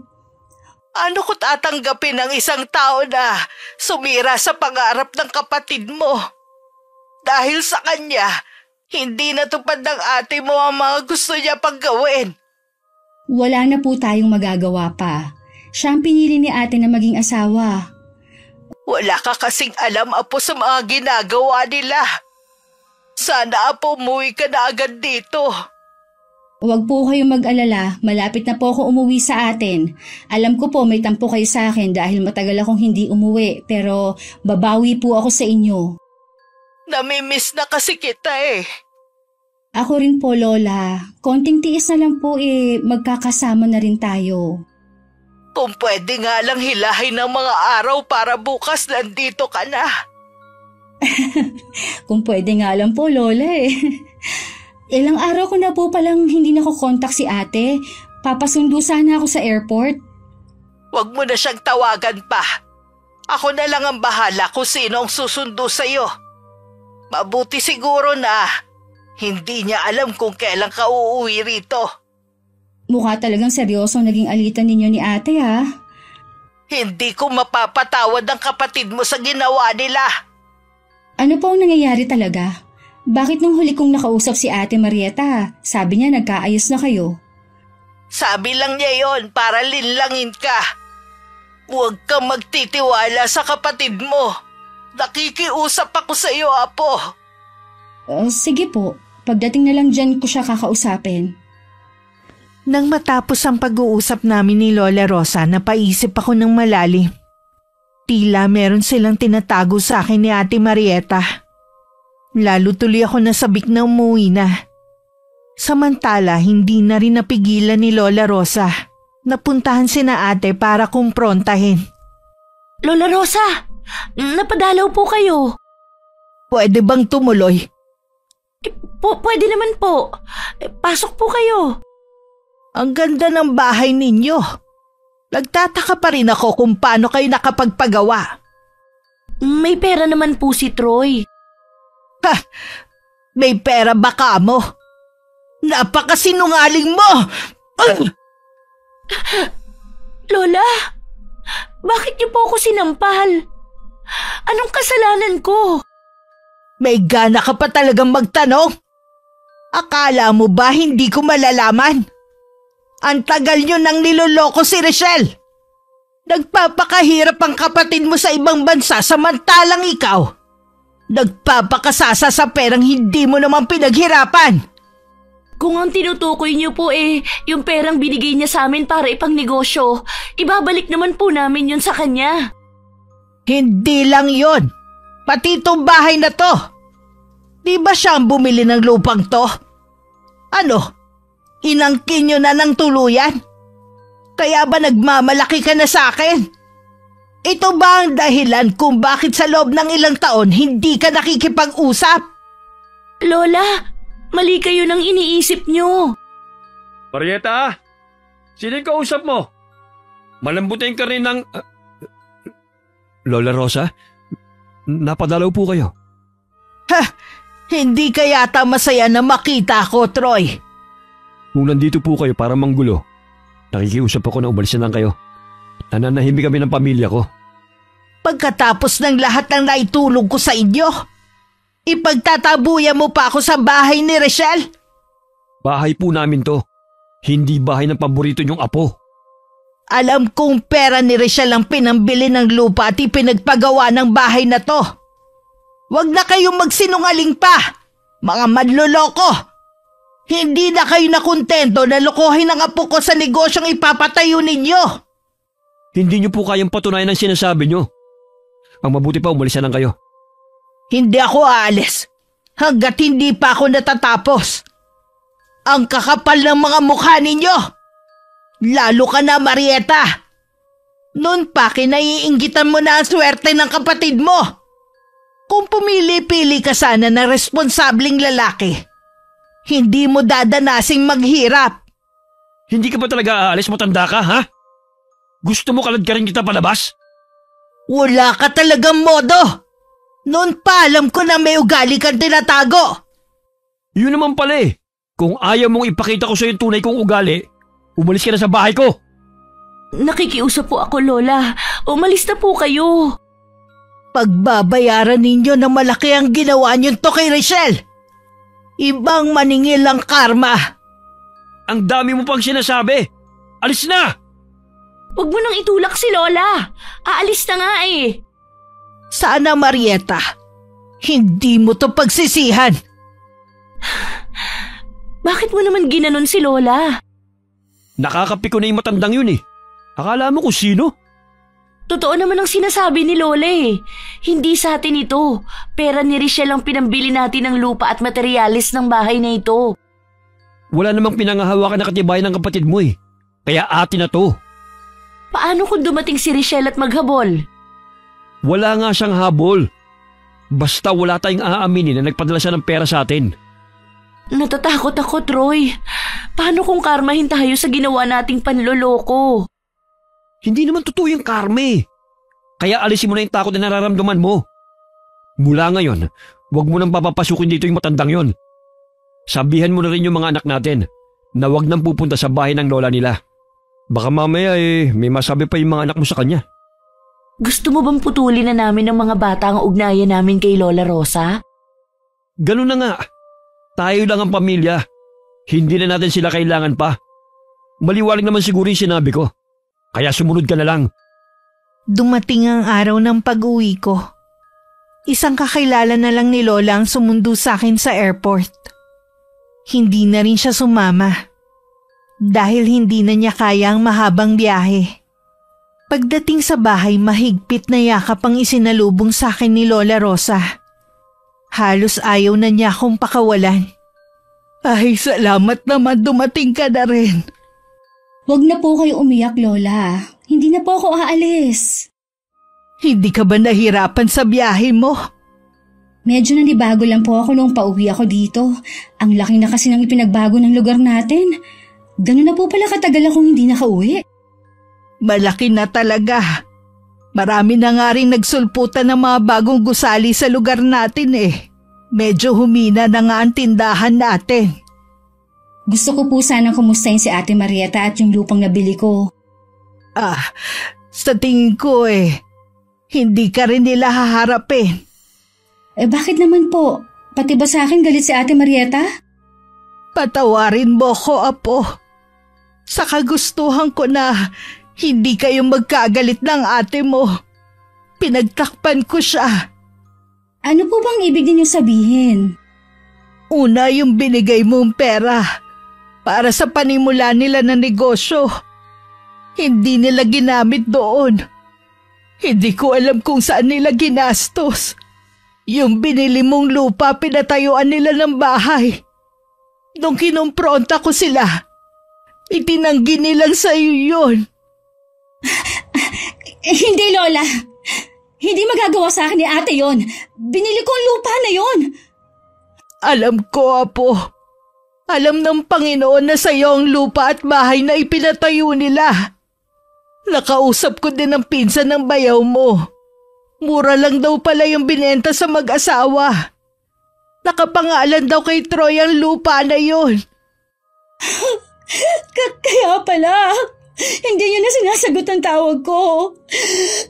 Ano ko tatanggapin ng isang tao na sumira sa pangarap ng kapatid mo? Dahil sa kanya, hindi natupad ng ate mo ang mga gusto niya pang gawin. Wala na po tayong magagawa pa. Siya ang pinili ni ate na maging asawa. Wala ka kasing alam, Apo, sa mga ginagawa nila. Sana, Apo, umuwi ka na agad dito. Huwag po kayong mag-alala, malapit na po ako umuwi sa atin. Alam ko po may tampo kayo sa akin dahil matagal akong hindi umuwi, pero babawi po ako sa inyo. Namimiss na kasi kita Ako rin po, Lola. Konting tiis na lang po magkakasama na rin tayo. Kung pwede nga lang hilahin ng mga araw para bukas nandito ka na. Kung pwede nga lang po, Lola Ilang araw ko na po palang hindi nakokontak si ate. Papasundo sana ako sa airport. Huwag mo na siyang tawagan pa. Ako na lang ang bahala kung sino ang susundo sa'yo. Mabuti siguro na hindi niya alam kung kailan ka uuwi rito. Mukha talagang seryoso naging alitan ninyo ni ate Hindi ko mapapatawad ang kapatid mo sa ginawa nila. Ano po ang nangyayari talaga? Bakit nung huli kong nakausap si Ate Marieta, sabi niya nagkaayos na kayo? Sabi lang niya yon para linlangin ka. Huwag kang magtitiwala sa kapatid mo. Nakikiusap ako sa iyo, Apo. Sige po, pagdating na lang dyan ko siya kakausapin. Nang matapos ang pag-uusap namin ni Lola Rosa, napaisip ako ng malalim. Tila meron silang tinatago sa akin ni Ate Marieta. Lalo tuloy ako nasabik na umuwi na. Samantala, hindi na rin napigilan ni Lola Rosa. Napuntahan sina ate para kumprontahin. Lola Rosa, napadalaw po kayo. Pwede bang tumuloy? Pwede naman po. Pasok po kayo. Ang ganda ng bahay ninyo. Nagtataka pa rin ako kung paano kayo nakapagpagawa. May pera naman po si Troy. Ha! May pera ba ka mo? Napakasinungaling mo! Lola, bakit niyo po ako sinampal? Anong kasalanan ko? May gana ka pa talagang magtanong? Akala mo ba hindi ko malalaman? Ang tagal nyo nang niloloko si Richelle. Nagpapakahirap ang kapatid mo sa ibang bansa samantalang ikaw. Nagpapakasasa sa perang hindi mo naman pinaghirapan. Kung ang tinutukoy niyo po yung perang binigay niya sa amin para ipang negosyo, ibabalik naman po namin yun sa kanya. Hindi lang yon. Pati itong bahay na to. Di ba siya ang bumili ng lupang to? Ano? Inangkin nyo na ng tuluyan? Kaya ba nagmamalaki ka na sa akin? Ito ba ang dahilan kung bakit sa loob ng ilang taon hindi ka nakikipag-usap? Lola, mali kayo ng iniisip nyo. Marieta, sino yung kausap mo? Malambutin ka rin ng... Lola Rosa, napadalaw po kayo. Hindi ka yata masaya na makita ko, Troy. Kung nandito po kayo para manggulo, nakikiusap ako na umalis na lang kayo. Nananahimik kami ng pamilya ko. Pagkatapos ng lahat ng naitulong ko sa inyo, ipagtatabuyan mo pa ako sa bahay ni Richelle? Bahay po namin to. Hindi bahay ng paborito niyong apo. Alam kong pera ni Richelle ang pinambili ng lupa at ipinagpagawa ng bahay na to. Huwag na kayong magsinungaling pa, mga manloloko. Hindi na kayo nakontento na lokohin ang apo ko sa negosyong ipapatayo ninyo. Hindi niyo po kayang patunayan ang sinasabi niyo. Ang mabuti pa, umalis na lang kayo. Hindi ako aalis hanggat hindi pa ako natatapos. Ang kakapal ng mga mukha ninyo. Lalo ka na, Marieta. Noon pa kinaiinggitan mo na ang swerte ng kapatid mo. Kung pumili-pili ka sana na responsableng lalaki, hindi mo dadanasing maghirap. Hindi ka ba talaga aalis? Matanda ka, ha? Gusto mo kalad ka rin kita palabas? Wala ka talagang modo. Noon pa alam ko na may ugali kang tinatago. Yun naman pala eh. Kung ayaw mong ipakita ko sa yung tunay kong ugali, umalis ka na sa bahay ko. Nakikiusap po ako, Lola. Umalis na po kayo. Pagbabayaran ninyo na malaki ang ginawa niyo to kay Richelle. Ibang maningil ang karma. Ang dami mo pang sinasabi. Alis na! Huwag mo nang itulak si Lola. Aalis na nga eh. Sana, Marieta, hindi mo to pagsisihan. Bakit mo naman ginanon si Lola? Nakakapiko na yung matandang yun eh. Akala mo kung sino? Totoo naman ang sinasabi ni Lola eh. Hindi sa atin ito. Pera ni Richelle ang pinambili natin ng lupa at materyales ng bahay na ito. Wala namang pinangahawakan na katibayan ng kapatid mo eh. Kaya atin na to. Paano kung dumating si Richelle at maghabol? Wala nga siyang habol. Basta wala tayong aaminin na nagpadala siya ng pera sa atin. Natatakot ako, Troy. Paano kung karmahin tayo sa ginawa nating panloloko? Hindi naman totoo yung karma. Kaya alisin mo na yung takot na nararamdaman mo. Mula ngayon, huwag mo nang papapasukin dito yung matandang yon. Sabihan mo na rin yung mga anak natin na huwag nang pupunta sa bahay ng lola nila. Baka mamaya may masabi pa yung mga anak mo sa kanya. Gusto mo bang putulin na namin ng mga bata ang ugnayan namin kay Lola Rosa? Ganun na nga. Tayo lang ang pamilya. Hindi na natin sila kailangan pa. Maliwalag naman siguro yung sinabi ko. Kaya sumunod ka na lang. Dumating ang araw ng pag-uwi ko. Isang kakilala na lang ni Lola ang sumundo sa akin sa airport. Hindi na rin siya sumama. Dahil hindi na niya kaya ang mahabang biyahe. Pagdating sa bahay, mahigpit na yakap ang isinalubong sa akin ni Lola Rosa. Halos ayaw na niya akong pakawalan. Ay, salamat naman dumating ka na rin. Huwag na po kayo umiyak, Lola. Hindi na po ako aalis. Hindi ka ba nahirapan sa biyahe mo? Medyo nanibago lang po ako nung pauwi ako dito. Ang laki na kasi ng ipinagbago ng lugar natin. Ganun na po pala katagal akong hindi nakauwi. Malaki na talaga. Marami na nga rin nagsulputan ng mga bagong gusali sa lugar natin eh. Medyo humina na nga ang tindahan natin. Gusto ko po sanang kumustahin si Ate Marieta at yung lupang nabili ko. Sa tingin ko hindi ka rin nila haharapin. Bakit naman po? Pati ba sa akin galit si Ate Marieta? Patawarin mo ko, Apo. Sa kagustuhan ko na hindi kayo magkagalit ng ate mo. Pinagtakpan ko siya. Ano po bang ibig ninyong sabihin? Una, yung binigay mong pera para sa panimula nila ng negosyo. Hindi nila ginamit doon. Hindi ko alam kung saan nila ginastos. Yung binili mong lupa, pinatayuan nila ng bahay. Nung kinumpronta ko sila, itinanggi nilang sa'yo yun. Hindi, Lola. Hindi magagawa sa akin ni ate yon. Binili ko ang lupa na yon. Alam ko, Apo. Alam ng Panginoon na sa'yo ang lupa at bahay na ipinatayo nila. Nakausap ko din ang pinsan ng bayaw mo. Mura lang daw pala yung binenta sa mag-asawa. Nakapangalan daw kay Troy ang lupa na yon. Kaya pala, hindi niya na sinasagot ang tawag ko.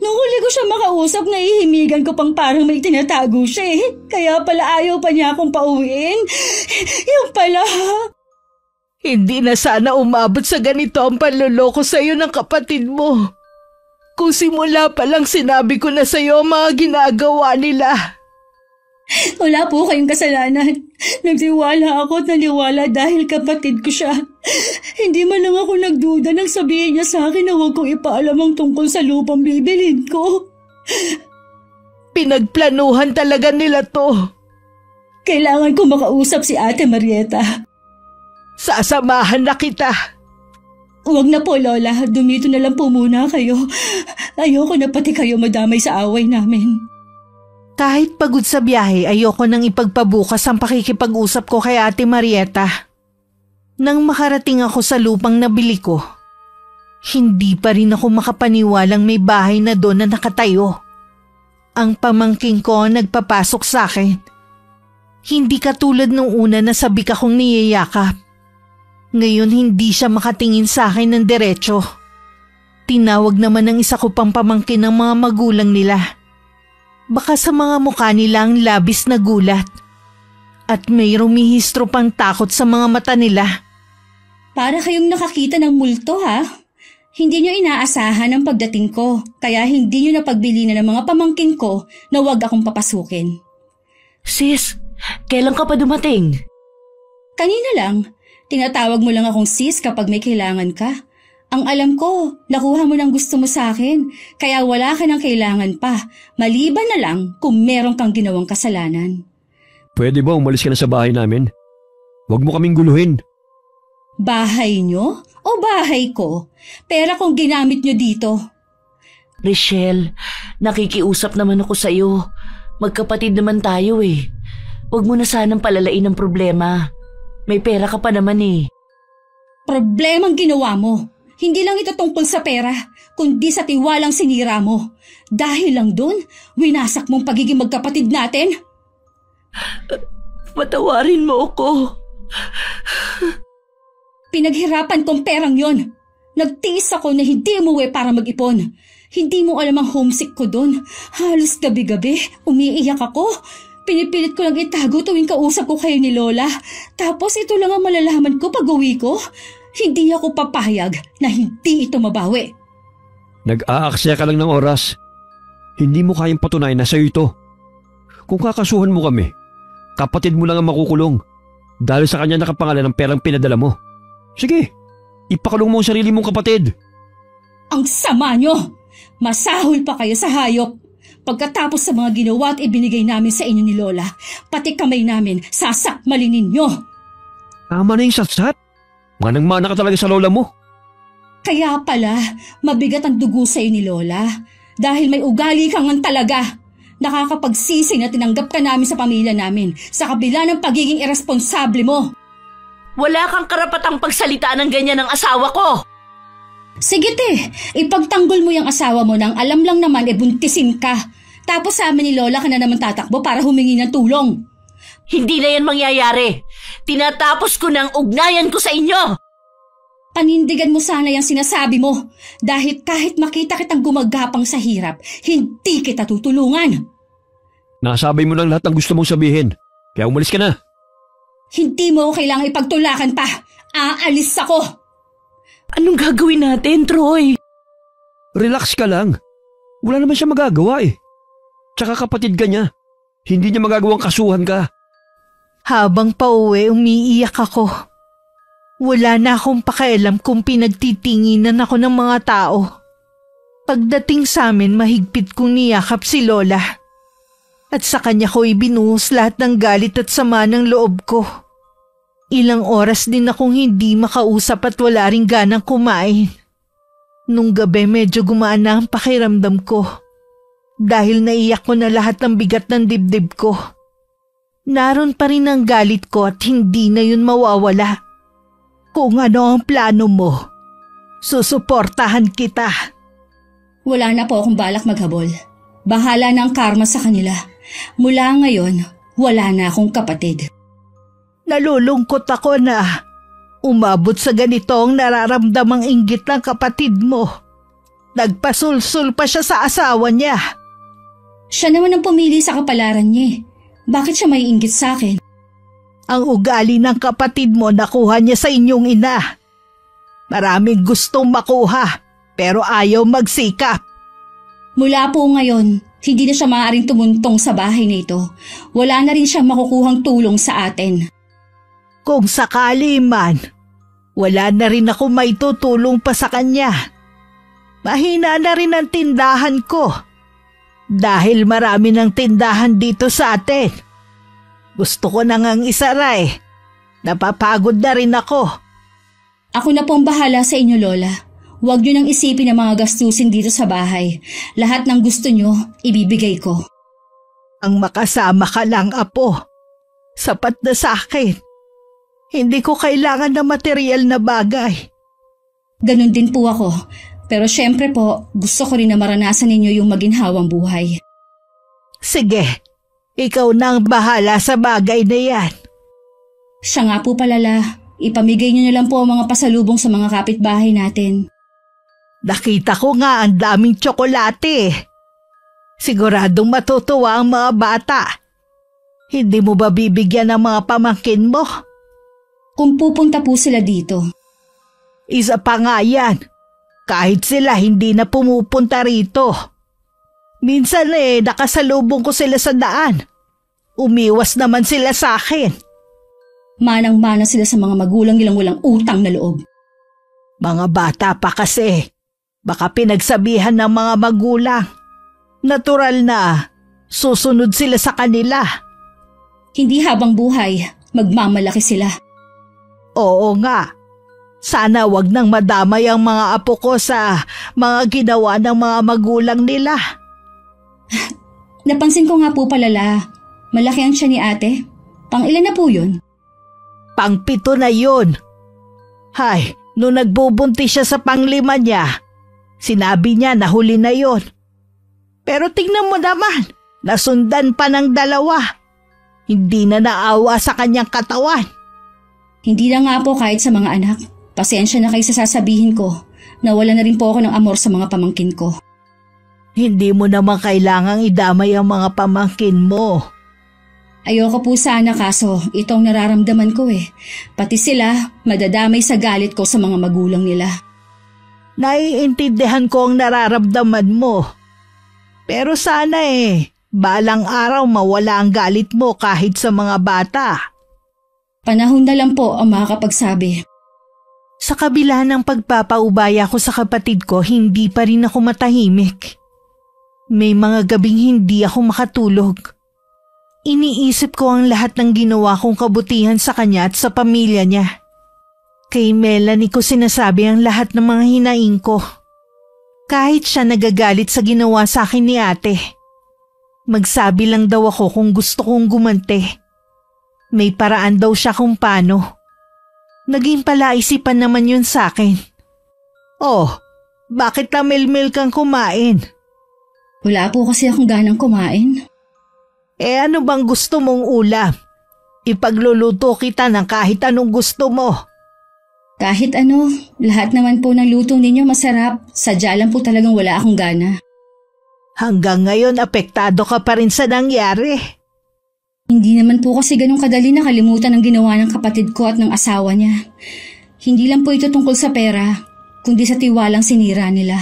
Nung huli ko siya makausap, naihimigan ko pang parang may tinatago siya eh. Kaya pala ayaw pa niya akong pauwiin. Yung pala. Hindi na sana umabot sa ganito ang panloloko sa'yo ng kapatid mo. Kung simula pa lang sinabi ko na sa'yo ang mga ginagawa nila. Wala po kayong kasalanan. Nagtiwala ako at naniwala dahil kapatid ko siya. Hindi man lang ako nagduda nang sabihin niya sa akin na huwag kong ipaalam ang tungkol sa lupang bibilhin ko. Pinagplanuhan talaga nila to. Kailangan ko makausap si Ate Marieta. Sasamahan na kita. Huwag na po, Lola. Dumito na lang po muna kayo. Ayoko na pati kayo madamay sa away namin. Kahit pagod sa biyahe, ayoko nang ipagpabukas ang pakikipag-usap ko kay Ate Marieta. Nang makarating ako sa lupang nabili ko, hindi pa rin ako makapaniwalang may bahay na doon na nakatayo. Ang pamangking ko ang nagpapasok sa akin. Hindi katulad nung una na sabik akong niyayakap. Ngayon hindi siya makatingin sa akin ng diretso. Tinawag naman ng isa ko pang pamangkin ng mga magulang nila. Baka sa mga mukha nila ang labis na gulat. At may rumihistro pang takot sa mga mata nila. Para kayong nakakita ng multo, ha? Hindi nyo inaasahan ang pagdating ko, kaya hindi nyo napagbili na ng mga pamangkin ko na huwag akong papasukin. Sis, kailan ka pa dumating? Kanina lang, tinatawag mo lang akong sis kapag may kailangan ka. Ang alam ko, nakuha mo ng gusto mo sa akin, kaya wala ka ng kailangan pa, maliban na lang kung meron kang ginawang kasalanan. Pwede ba umalis ka na sa bahay namin? Huwag mo kaming guluhin. Bahay nyo o bahay ko? Pera kung ginamit nyo dito. Richelle, nakikiusap naman ako sa'yo. Magkapatid naman tayo eh. Huwag mo na sanang palalain ang problema. May pera ka pa naman eh. Problemang ginawa mo. Hindi lang ito tungkol sa pera, kundi sa tiwalang sinira mo. Dahil lang dun, winasak mong pagiging magkapatid natin. Patawarin mo ako. Pinaghirapan kong perang yon. Nagtiis ako na hindi umuwi para mag-ipon. Hindi mo alam ang homesick ko dun. Halos gabi-gabi, umiiyak ako. Pinipilit ko lang itago tuwing kausap ko kayo ni Lola. Tapos ito lang ang malalaman ko pag uwi ko. Hindi ako papayag na hindi ito mabawi. Nag-aaksaya ka lang ng oras. Hindi mo kayang patunayan na sa'yo ito. Kung kakasuhan mo kami, kapatid mo lang ang makukulong dahil sa kanya nakapangalan ng perang pinadala mo. Sige, ipakulong mo ang sarili mong kapatid. Ang sama nyo! Masahol pa kayo sa hayop. Pagkatapos sa mga ginawa at ibinigay namin sa inyo ni Lola, pati kamay namin sasakmalin ninyo. Tama na yung satsat. Manang-mana ka talaga sa lola mo. Kaya pala, mabigat ang dugo sa'yo ni Lola. Dahil may ugali kang ang talaga. Nakakapagsisi na tinanggap ka namin sa pamilya namin sa kabila ng pagiging irresponsable mo. Wala kang karapatang pagsalita ng ganyan ng asawa ko. Sige te, ipagtanggol mo yung asawa mo nang alam lang naman buntisin ka. Tapos sa amin ni Lola ka na naman tatakbo para humingi ng tulong. Hindi na yan mangyayari. Tinatapos ko ng ugnayan ko sa inyo. Panindigan mo sana yung sinasabi mo dahil kahit makita kitang gumagapang sa hirap, hindi kita tutulungan. Nasabi mo lang lahat ng gusto mong sabihin, kaya umalis ka na. Hindi mo kailangang ipagtulakan pa. Aalis ako. Anong gagawin natin, Troy? Relax ka lang. Wala naman siya magagawa eh. Tsaka kapatid ka niya. Hindi niya magagawang kasuhan ka. Habang pauwi, umiiyak ako. Wala na akong pakialam kung pinagtitinginan ako ng mga tao. Pagdating sa amin, mahigpit kong niyakap si Lola. At sa kanya ko ibinuhos lahat ng galit at sama ng loob ko. Ilang oras din akong hindi makausap at wala ring ganang kumain. Nung gabi medyo gumaan na ang pakiramdam ko. Dahil naiyak ko na lahat ng bigat ng dibdib ko. Naroon pa rin ang galit ko at hindi na yun mawawala. Kung ano ang plano mo, susuportahan kita. Wala na po akong balak maghabol. Bahala na ang karma sa kanila. Mula ngayon, wala na akong kapatid. Nalulungkot ako na umabot sa ganito ang nararamdamang inggit ng kapatid mo. Nagpasulsul pa siya sa asawa niya. Siya naman ang pumili sa kapalaran niya. Bakit siya may inggit sa akin? Ang ugali ng kapatid mo nakuha niya sa inyong ina. Maraming gustong makuha pero ayaw magsikap. Mula po ngayon, hindi na siya maaaring tumuntong sa bahay na ito. Wala na rin siyang makukuhang tulong sa atin. Kung sakali man, wala na rin ako may tutulong pa sa kanya. Mahina na rin ang tindahan ko. Dahil marami ng tindahan dito sa atin. Gusto ko na ngang isara eh. Napapagod na rin ako. Ako na pong bahala sa inyo, Lola. Huwag niyo nang isipin ang mga gastusin dito sa bahay. Lahat ng gusto niyo, ibibigay ko. Ang makasama ka lang, Apo. Sapat na sa akin. Hindi ko kailangan ng material na bagay. Ganun din po ako. Pero syempre po, gusto ko rin na maranasan ninyo yung maginhawang buhay. Sige, ikaw na ang bahala sa bagay na yan. Siya nga po palala, ipamigay niyo na lang po ang mga pasalubong sa mga kapitbahay natin. Nakita ko nga ang daming tsokolate. Siguradong matutuwa ang mga bata. Hindi mo ba bibigyan ng mga pamangkin mo? Kung pupunta po sila dito. Isa pa nga yan. Kahit sila hindi na pumupunta rito. Minsan nakasalubong ko sila sa daan. Umiwas naman sila sa akin. Manang-mana sila sa mga magulang nilang walang utang na loob. Mga bata pa kasi. Baka pinagsabihan ng mga magulang. Natural na susunod sila sa kanila. Hindi habang buhay, magmamalaki sila. Oo nga. Sana wag nang madamay ang mga apo ko sa mga ginawa ng mga magulang nila. Napansin ko nga po palala, malaki ang siya ni ate. Pang-ilan na po yun? Pang-7 na yun. Hay, nung nagbubuntis siya sa pang-5 niya, sinabi niya na huli na yun. Pero tingnan mo naman, nasundan pa ng 2. Hindi na naawa sa kanyang katawan. Hindi na nga po kahit sa mga anak. Pasensya na kayo sa sasabihin ko na wala na rin po ako ng amor sa mga pamangkin ko. Hindi mo naman kailangang idamay ang mga pamangkin mo. Ayoko po sana kaso itong nararamdaman ko eh. Pati sila madadamay sa galit ko sa mga magulang nila. Naiintindihan ko ang nararamdaman mo. Pero sana balang araw mawala ang galit mo kahit sa mga bata. Panahon na lang po ang makakapagsabi. Sa kabila ng pagpapaubaya ko sa kapatid ko, hindi pa rin ako matahimik. May mga gabing hindi ako makatulog. Iniisip ko ang lahat ng ginawa kong kabutihan sa kanya at sa pamilya niya. Kay Melanie ko sinasabi ang lahat ng mga hinaing ko. Kahit siya nagagalit sa ginawa sa akin ni ate. Magsabi lang daw ako kung gusto kong gumante. May paraan daw siya kung paano. Naging palaisipan naman yun sa akin. Oh, bakit tamilmil kang kumain? Wala po kasi akong ganang kumain. Ano bang gusto mong ulam? Ipagluluto kita ng kahit anong gusto mo. Kahit ano, lahat naman po ng luto ninyo masarap. Sadya lang po talagang wala akong gana. Hanggang ngayon apektado ka pa rin sa nangyari. Hindi naman po kasi ganun kadali nakalimutan ang ginawa ng kapatid ko at ng asawa niya. Hindi lang po ito tungkol sa pera, kundi sa tiwalang sinira nila.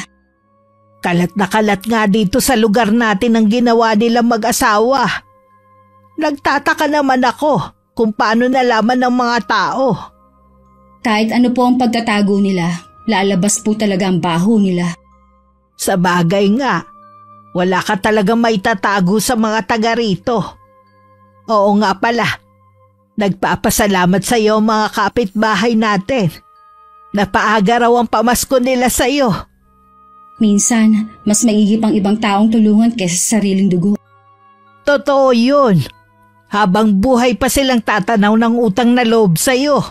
Kalat na kalat nga dito sa lugar natin ang ginawa nilang mag-asawa. Nagtataka naman ako kung paano nalaman ng mga tao. Kahit ano po ang pagtatago nila, lalabas po talaga ang baho nila. Sa bagay nga, wala ka talagang maitatago sa mga taga rito. Oo nga pala, nagpapasalamat sa iyo mga kapitbahay natin. Napaaga raw ang pamasko nila sa iyo. Minsan, mas maigi pang ibang taong tulungan kaysa sa sariling dugo. Totoo yun. Habang buhay pa silang tatanaw ng utang na loob sa iyo.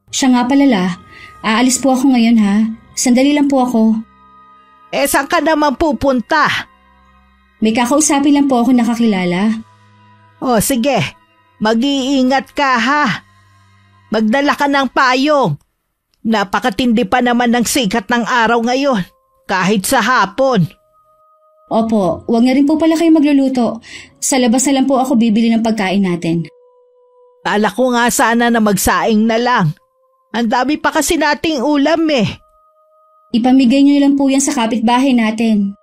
Siya nga palala, aalis po ako ngayon ha. Sandali lang po ako. Saan ka naman pupunta? May kakausapin lang po ako nakakilala. O sige, mag-iingat ka ha. Magdala ka ng payong. Napakatindi pa naman ng sikat ng araw ngayon, kahit sa hapon. Opo, huwag na rin po pala kayo magluluto. Sa labas na lang po ako bibili ng pagkain natin. Kala ko nga sana na magsaing na lang. Ang dami pa kasi nating ulam eh. Ipamigay niyo lang po yan sa kapitbahay natin.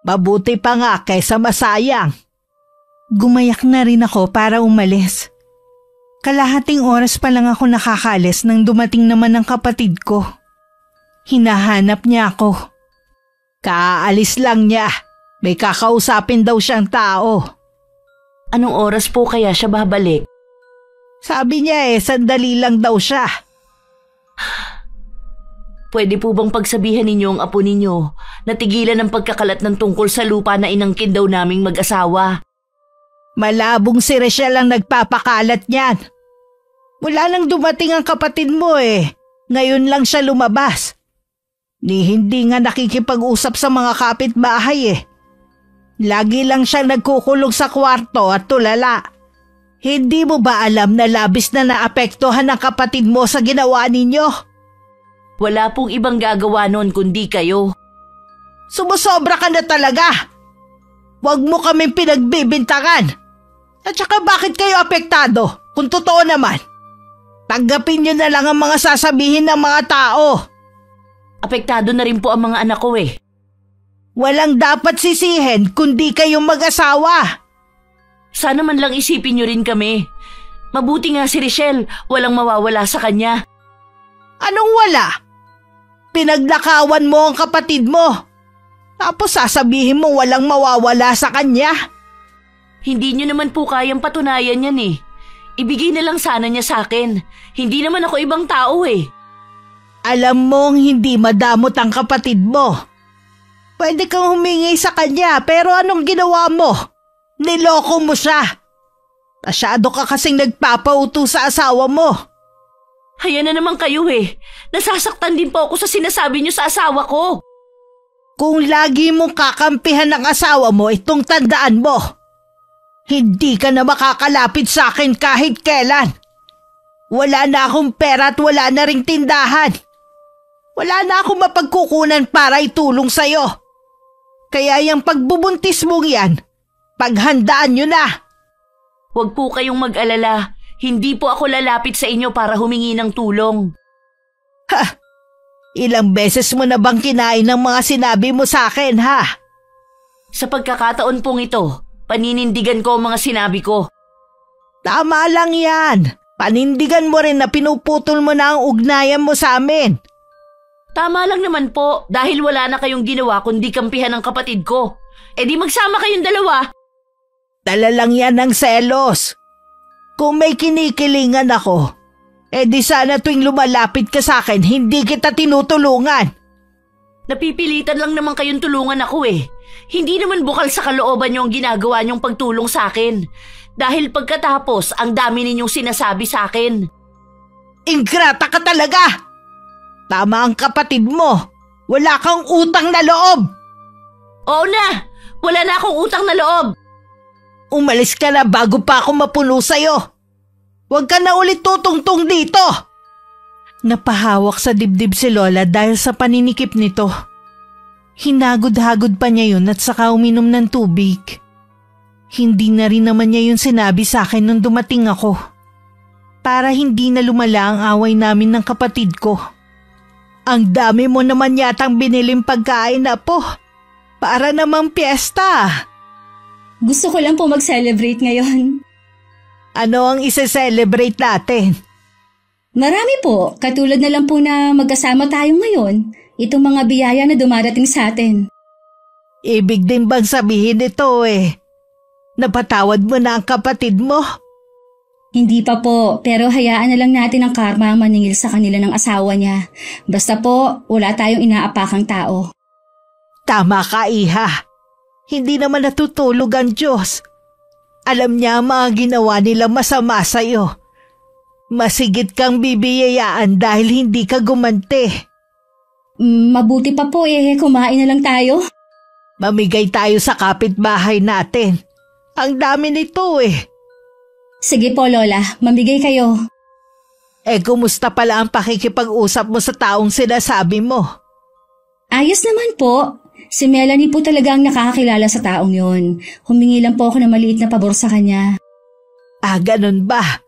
Mabuti pa nga kaysa masayang. Gumayak na rin ako para umalis. Kalahating oras pa lang ako nakakalis nang dumating naman ang kapatid ko. Hinahanap niya ako. Kaalis lang niya. May kakausapin daw siyang tao. Anong oras po kaya siya babalik? Sabi niya sandali lang daw siya. Pwede po bang pagsabihan ninyo ang apo ninyo na tigilan ang pagkakalat ng tungkol sa lupa na inangkin daw naming mag-asawa? Malabong si Rachel ang nagpapakalat niyan. Mula nang dumating ang kapatid mo ngayon lang siya lumabas. Hindi nga nakikipag-usap sa mga kapitbahay Lagi lang siya nagkukulong sa kwarto at tulala. Hindi mo ba alam na labis na naapektuhan ng kapatid mo sa ginawa ninyo? Wala pong ibang gagawa nun kundi kayo. Sumusobra ka na talaga. Huwag mo kaming pinagbibintangan. At saka bakit kayo apektado kung totoo naman? Tanggapin niyo na lang ang mga sasabihin ng mga tao. Apektado na rin po ang mga anak ko Walang dapat sisihin kundi kayong mag-asawa. Sana man lang isipin niyo rin kami. Mabuti nga si Richelle, walang mawawala sa kanya. Anong wala? Pinagnakawan mo ang kapatid mo. Tapos sasabihin mo walang mawawala sa kanya. Hindi niyo naman po kayang patunayan yan Ibigay na lang sana niya sa akin. Hindi naman ako ibang tao Alam mong hindi madamot ang kapatid mo. Pwede kang humingi sa kanya pero anong ginawa mo? Niloko mo siya. Masyado ka kasing nagpapauto sa asawa mo. Hayan na naman kayo Nasasaktan din po ako sa sinasabi niyo sa asawa ko. Kung lagi mong kakampihan ng asawa mo, itong tandaan mo. Hindi ka na makakalapit sa akin kahit kailan. Wala na akong pera at wala na ring tindahan. Wala na akong mapagkukunan para itulong sa'yo. Kaya yung pagbubuntis mong yan, paghandaan nyo na. Huwag po kayong mag-alala. Hindi po ako lalapit sa inyo para humingi ng tulong. Ilang beses mo na bang kinain ng mga sinabi mo sa akin, ha? Sa pagkakataon pong ito, paninindigan ko ang mga sinabi ko. Tama lang yan. Panindigan mo rin na pinuputol mo na ang ugnayan mo sa amin. Tama lang naman po dahil wala na kayong ginawa kundi kampihan ng kapatid ko. Di magsama kayong dalawa. Dala lang yan ng selos. Kung may kinikilingan ako, di sana tuwing lumalapit ka sa akin, hindi kita tinutulungan. Napipilitan lang naman kayong tulungan ako Hindi naman bukal sa kalooban niyo ang ginagawa niyong pagtulong sa akin. Dahil pagkatapos, ang dami ninyong sinasabi sa akin. Ingrata ka talaga! Tama ang kapatid mo. Wala kang utang na loob. Oo na! Wala na akong utang na loob. Umalis ka na bago pa ako mapuno sa'yo. Huwag ka na ulit tutungtong dito. Napahawak sa dibdib si Lola dahil sa paninikip nito. Hinagod-hagod pa niya yun at saka uminom ng tubig. Hindi na rin naman niya yun sinabi sa akin nung dumating ako. Para hindi na lumala ang away namin ng kapatid ko. Ang dami mo naman yatang biniling pagkain, Apo. Para namang piyesta. Gusto ko lang po mag-celebrate ngayon. Ano ang ise-celebrate natin? Marami po, katulad na lang po na magkasama tayo ngayon. Itong mga biyaya na dumarating sa atin. Ibig din bang sabihin ito napatawad mo na ang kapatid mo? Hindi pa po, pero hayaan na lang natin ang karma ang maningil sa kanila ng asawa niya. Basta po, wala tayong inaapakang tao. Tama ka, Iha. Hindi naman natutulog ang Diyos. Alam niya ang mga ginawa nila masama sa'yo. Masigit kang bibiyayaan dahil hindi ka gumante. Mabuti pa po kumain na lang tayo. Mamigay tayo sa kapitbahay natin. Ang dami nito Sige po, Lola, mamigay kayo. Kumusta pala ang pakikipag-usap mo sa taong sinasabi mo? Ayos naman po. Si Melanie po talaga ang nakakakilala sa taong yon. Humingi lang po ako ng maliit na pabor sa kanya. Ganun ba?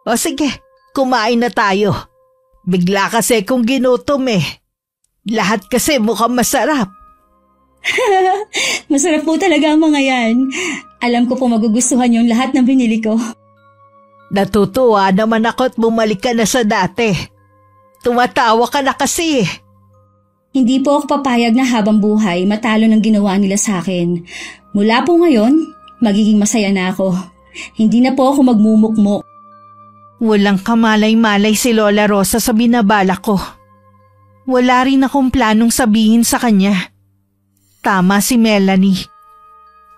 O sige, kumain na tayo. Bigla kasi kung ginutom Lahat kasi mukhang masarap. Masarap po talaga ang mga yan. Alam ko po magugustuhan yung lahat ng binili ko. Natutuwa naman ako at bumalik ka na sa dati. Tumatawa ka na kasi. Hindi po ako papayag na habang buhay matalo ng ginawa nila sa akin. Mula po ngayon, magiging masaya na ako. Hindi na po ako magmumukmok. Walang kamalay-malay si Lola Rosa sa binabala ko. Wala rin akong planong sabihin sa kanya. Tama si Melanie.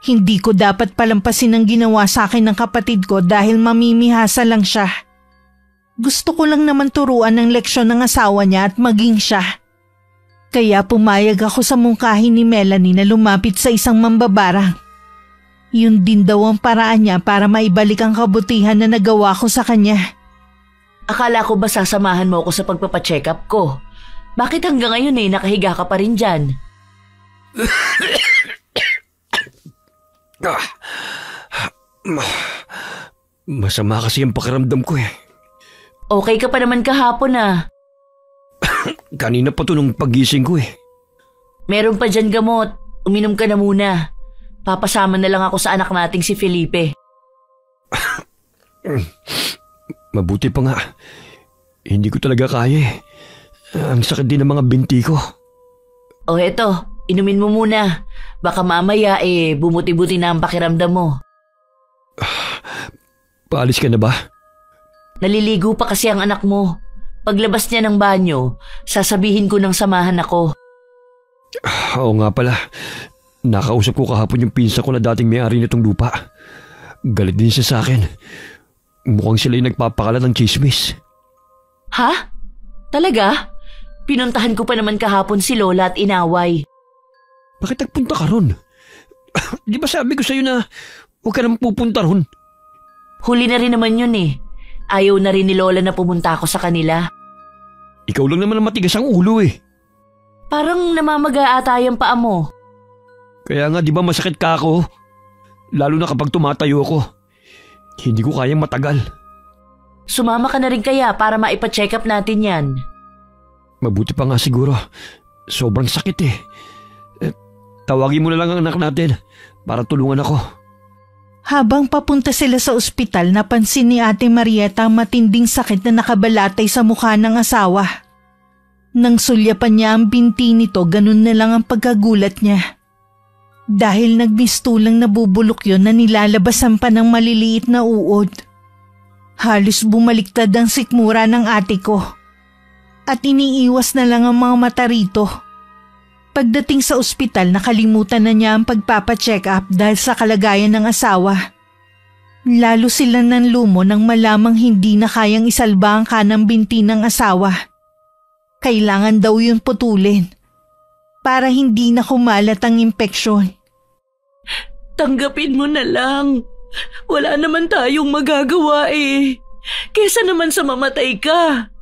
Hindi ko dapat palampasin ang ginawa sa akin ng kapatid ko dahil mamimihasa lang siya. Gusto ko lang naman turuan ng leksyon ng asawa niya at maging siya. Kaya pumayag ako sa mungkahi ni Melanie na lumapit sa isang mambabarang. Yun din daw ang paraan niya para maibalik ang kabutihan na nagawa ko sa kanya. Akala ko ba sasamahan mo ako sa pagpapacheck up ko? Bakit hanggang ngayon nakahiga ka pa rin dyan? Masama kasi ang pakiramdam ko Okay ka pa naman kahapon Kanina pa to nung pagising ko Meron pa dyan gamot. Uminom ka na muna. Papasama na lang ako sa anak nating si Felipe. Mabuti pa nga. Hindi ko talaga kaya Ang sakit din ng mga binti ko. Eto, inumin mo muna. Baka mamaya bumuti-buti na ang pakiramdam mo. Paalis ka na ba? Naliligo pa kasi ang anak mo. Paglabas niya ng banyo, sasabihin ko ng samahan ako. Oo nga pala. Nakausap ko kahapon yung pinsa ko na dating may-ari nitong lupa. Galit din siya sa akin. Mukhang sila yung nagpapakala ng chismis. Ha? Talaga? Pinuntahan ko pa naman kahapon si Lola at inaway. Bakit nagpunta ka ron? Di ba sabi ko sa'yo na huwag ka naman pupunta ron? Huli na rin naman yun Ayaw na rin ni Lola na pumunta ako sa kanila. Ikaw lang naman ang matigas ang ulo Parang namamaga ata yung paa mo. Kaya nga di ba masakit ka ako? Lalo na kapag tumatayo ako. Hindi ko kayang matagal. Sumama ka na rin kaya para maipa-check up natin yan. Mabuti pa nga siguro. Sobrang sakit Tawagin mo na lang ang anak natin para tulungan ako. Habang papunta sila sa ospital, napansin ni Ate Marieta ang matinding sakit na nakabalatay sa mukha ng asawa. Nang sulyapan niya ang binti nito, ganun na lang ang pagkagulat niya. Dahil nagmistulang nabubulok yon na nilalabasan pa ng maliliit na uod. Halos bumaliktad ang sikmura ng ate ko. At iniiwas na lang ang mga mata rito. Pagdating sa ospital, nakalimutan na niya ang pagpapacheck up dahil sa kalagayan ng asawa. Lalo sila nanlumo nang malamang hindi na kayang isalba ang kanang binti ng asawa. Kailangan daw yun putulin para hindi na kumalat ang impeksyon. Tanggapin mo na lang. Wala naman tayong magagawa Kesa naman sa mamatay ka.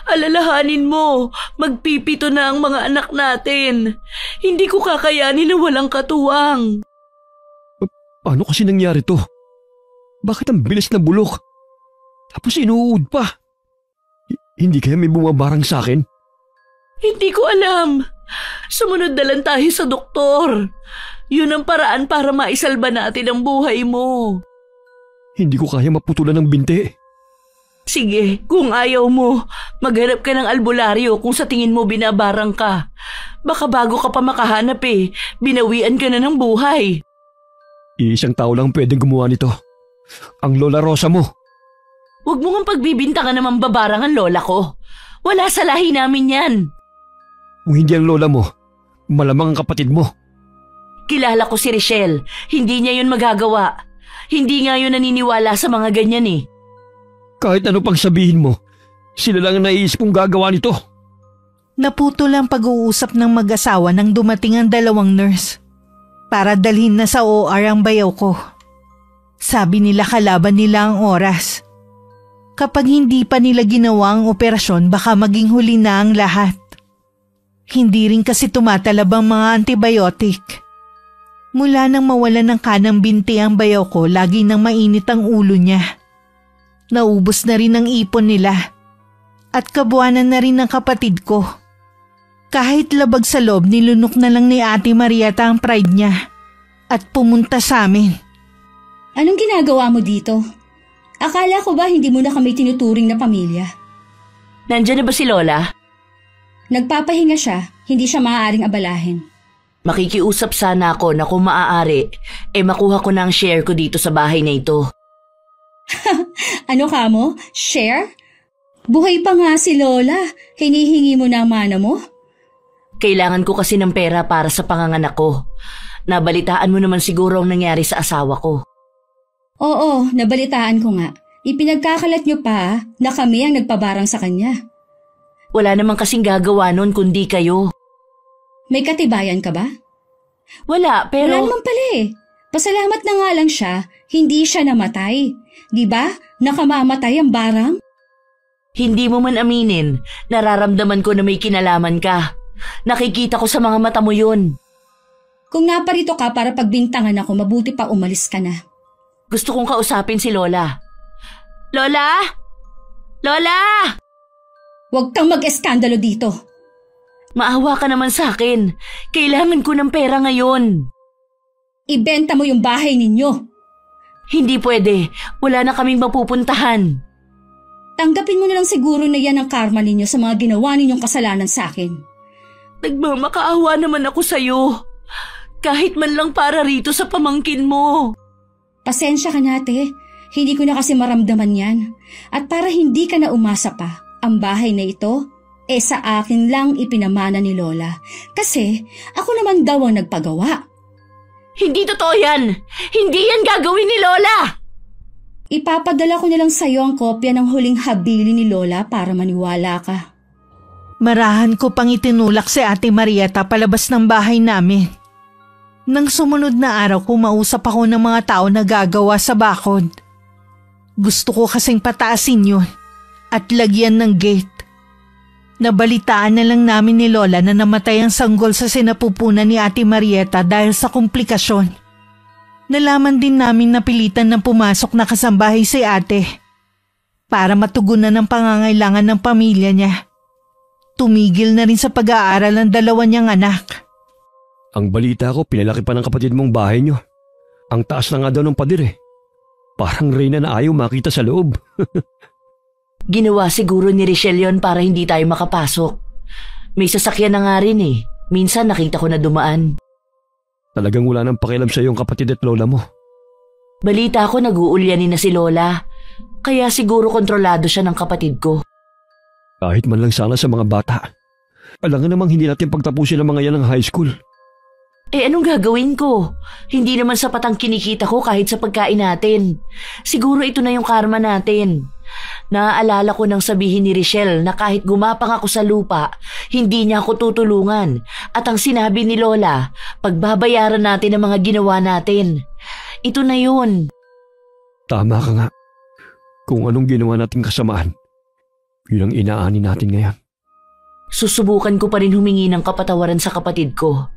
Alalahanin mo, magpipito na ang mga anak natin. Hindi ko kakayanin na walang katuwang. Paano kasi nangyari to? Bakit ang bilis na bulok? Tapos inuud pa. Hindi kaya may bumabarang sa akin? Hindi ko alam. Sumunod na lang tayo sa doktor. Yun ang paraan para maisalba natin ang buhay mo. Hindi ko kaya maputulan ng binti. Sige, kung ayaw mo, maghanap ka ng albularyo kung sa tingin mo binabarang ka. Baka bago ka pa makahanap binawian ka na ng buhay. Iisang tao lang pwedeng gumawa nito. Ang Lola Rosa mo. Huwag mo nga pagbibintangan naman babarang ang lola ko. Wala sa lahi namin yan. Kung hindi ang lola mo, malamang ang kapatid mo. Kilala ko si Richelle. Hindi niya yun magagawa. Hindi nga yun naniniwala sa mga ganyan. Kahit ano pang sabihin mo, sila lang ang naiisip kong gagawa nito. Naputol ang pag-uusap ng mag-asawa nang dumating ang dalawang nurse para dalhin na sa OR ang bayaw ko. Sabi nila kalaban nila ang oras. Kapag hindi pa nila ginawa ang operasyon, baka maging huli na ang lahat. Hindi rin kasi tumatalab ang mga antibiotic. Mula nang mawalan ng kanang binti ang bayaw ko, lagi nang mainit ang ulo niya. Naubos na rin ang ipon nila at kabuanan na rin ng kapatid ko. Kahit labag sa loob, nilunok na lang ni Ate Marieta ang pride niya at pumunta sa amin. Anong ginagawa mo dito? Akala ko ba hindi mo na kami tinuturing na pamilya? Nandiyan na ba si Lola? Nagpapahinga siya, hindi siya maaaring abalahin. Makikiusap sana ako na kung maaari, makuha ko na ang share ko dito sa bahay na ito. Ano ka mo? Share? Buhay pa nga si Lola. Hinihingi mo na ang mana mo? Kailangan ko kasi ng pera para sa panganganak ko. Nabalitaan mo naman siguro ang nangyari sa asawa ko. Oo, nabalitaan ko nga. Ipinagkakalat niyo pa na kami ang nagpabarang sa kanya. Wala namang kasing gagawa nun kundi kayo. May katibayan ka ba? Wala, pero... Wala naman pala Pasalamat na nga lang siya, hindi siya namatay. Di ba? Nakamamatay ang barang? Hindi mo man aminin, nararamdaman ko na may kinalaman ka. Nakikita ko sa mga mata mo yun. Kung naparito ka para pagbintangan ako, mabuti pa umalis ka na. Gusto kong kausapin si Lola. Lola! Lola! Huwag kang mag-eskandalo dito. Maawa ka naman sa akin. Kailangan ko ng pera ngayon. Ibenta mo yung bahay ninyo. Hindi pwede. Wala na kaming mapupuntahan. Tanggapin mo na lang siguro na yan ang karma ninyo sa mga ginawa ninyong kasalanan sa akin. Nagmamakaawa naman ako sa'yo. Kahit man lang para rito sa pamangkin mo. Pasensya ka na, ate. Hindi ko na kasi maramdaman yan. At para hindi ka na umasa pa, ang bahay na ito, sa akin lang ipinamana ni Lola. Kasi ako naman daw ang nagpagawa. Hindi totoo yan! Hindi yan gagawin ni Lola! Ipapadala ko nilang sa'yo ang kopya ng huling habili ni Lola para maniwala ka. Marahan ko pang itinulak si Ate Marieta palabas ng bahay namin. Nang sumunod na araw, kumausap ako ng mga tao na gagawa sa bakod. Gusto ko kasing pataasin yun at lagyan ng gate. Nabalitaan na lang namin ni Lola na namatay ang sanggol sa sinapupunan ni Ate Marieta dahil sa komplikasyon. Nalaman din namin na pilitan ng pumasok na kasambahay si ate para matugunan ang pangangailangan ng pamilya niya. Tumigil na rin sa pag-aaral ang dalawa niyang anak. Ang balita ko, pinalaki pa ng kapatid mong bahay niyo. Ang taas na nga daw ng pader Parang reyna na ayaw makita sa loob. Ginawa siguro ni Richelle yon para hindi tayo makapasok. May sasakyan na nga rin Minsan nakita ko na dumaan. Talagang wala nang pakialam sa iyong kapatid at lola mo. Balita ko nag-uulyanin na si Lola. Kaya siguro kontrolado siya ng kapatid ko. Kahit man lang sana sa mga bata. Alangan namang hindi natin pagtapusin ang mga yan ng high school. Anong gagawin ko? Hindi naman sapat ang kinikita ko kahit sa pagkain natin. Siguro ito na yung karma natin. Naaalala ko nang sabihin ni Richelle na kahit gumapang ako sa lupa, hindi niya ako tutulungan. At ang sinabi ni Lola, pagbabayaran natin ang mga ginawa natin. Ito na yun. Tama ka nga. Kung anong ginawa nating kasamaan, Yun ang inaani natin ngayon. Susubukan ko pa rin humingi ng kapatawaran sa kapatid ko.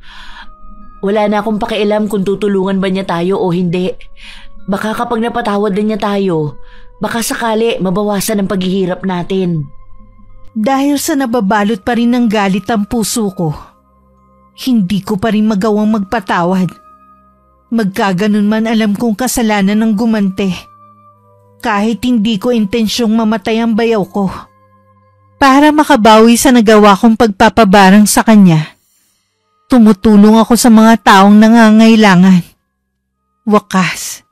Wala na akong pakialam kung tutulungan ba niya tayo o hindi. Baka kapag napatawad na niya tayo, baka sakali mabawasan ang paghihirap natin. Dahil sa nababalot pa rin ng galit ang puso ko, hindi ko pa rin magawang magpatawad. Magkaganon man alam kong kasalanan ng gumante. Kahit hindi ko intensyong mamatay ang bayaw ko. Para makabawi sa nagawa kong pagpapabarang sa kanya, tumutulong ako sa mga taong nangangailangan. Wakas,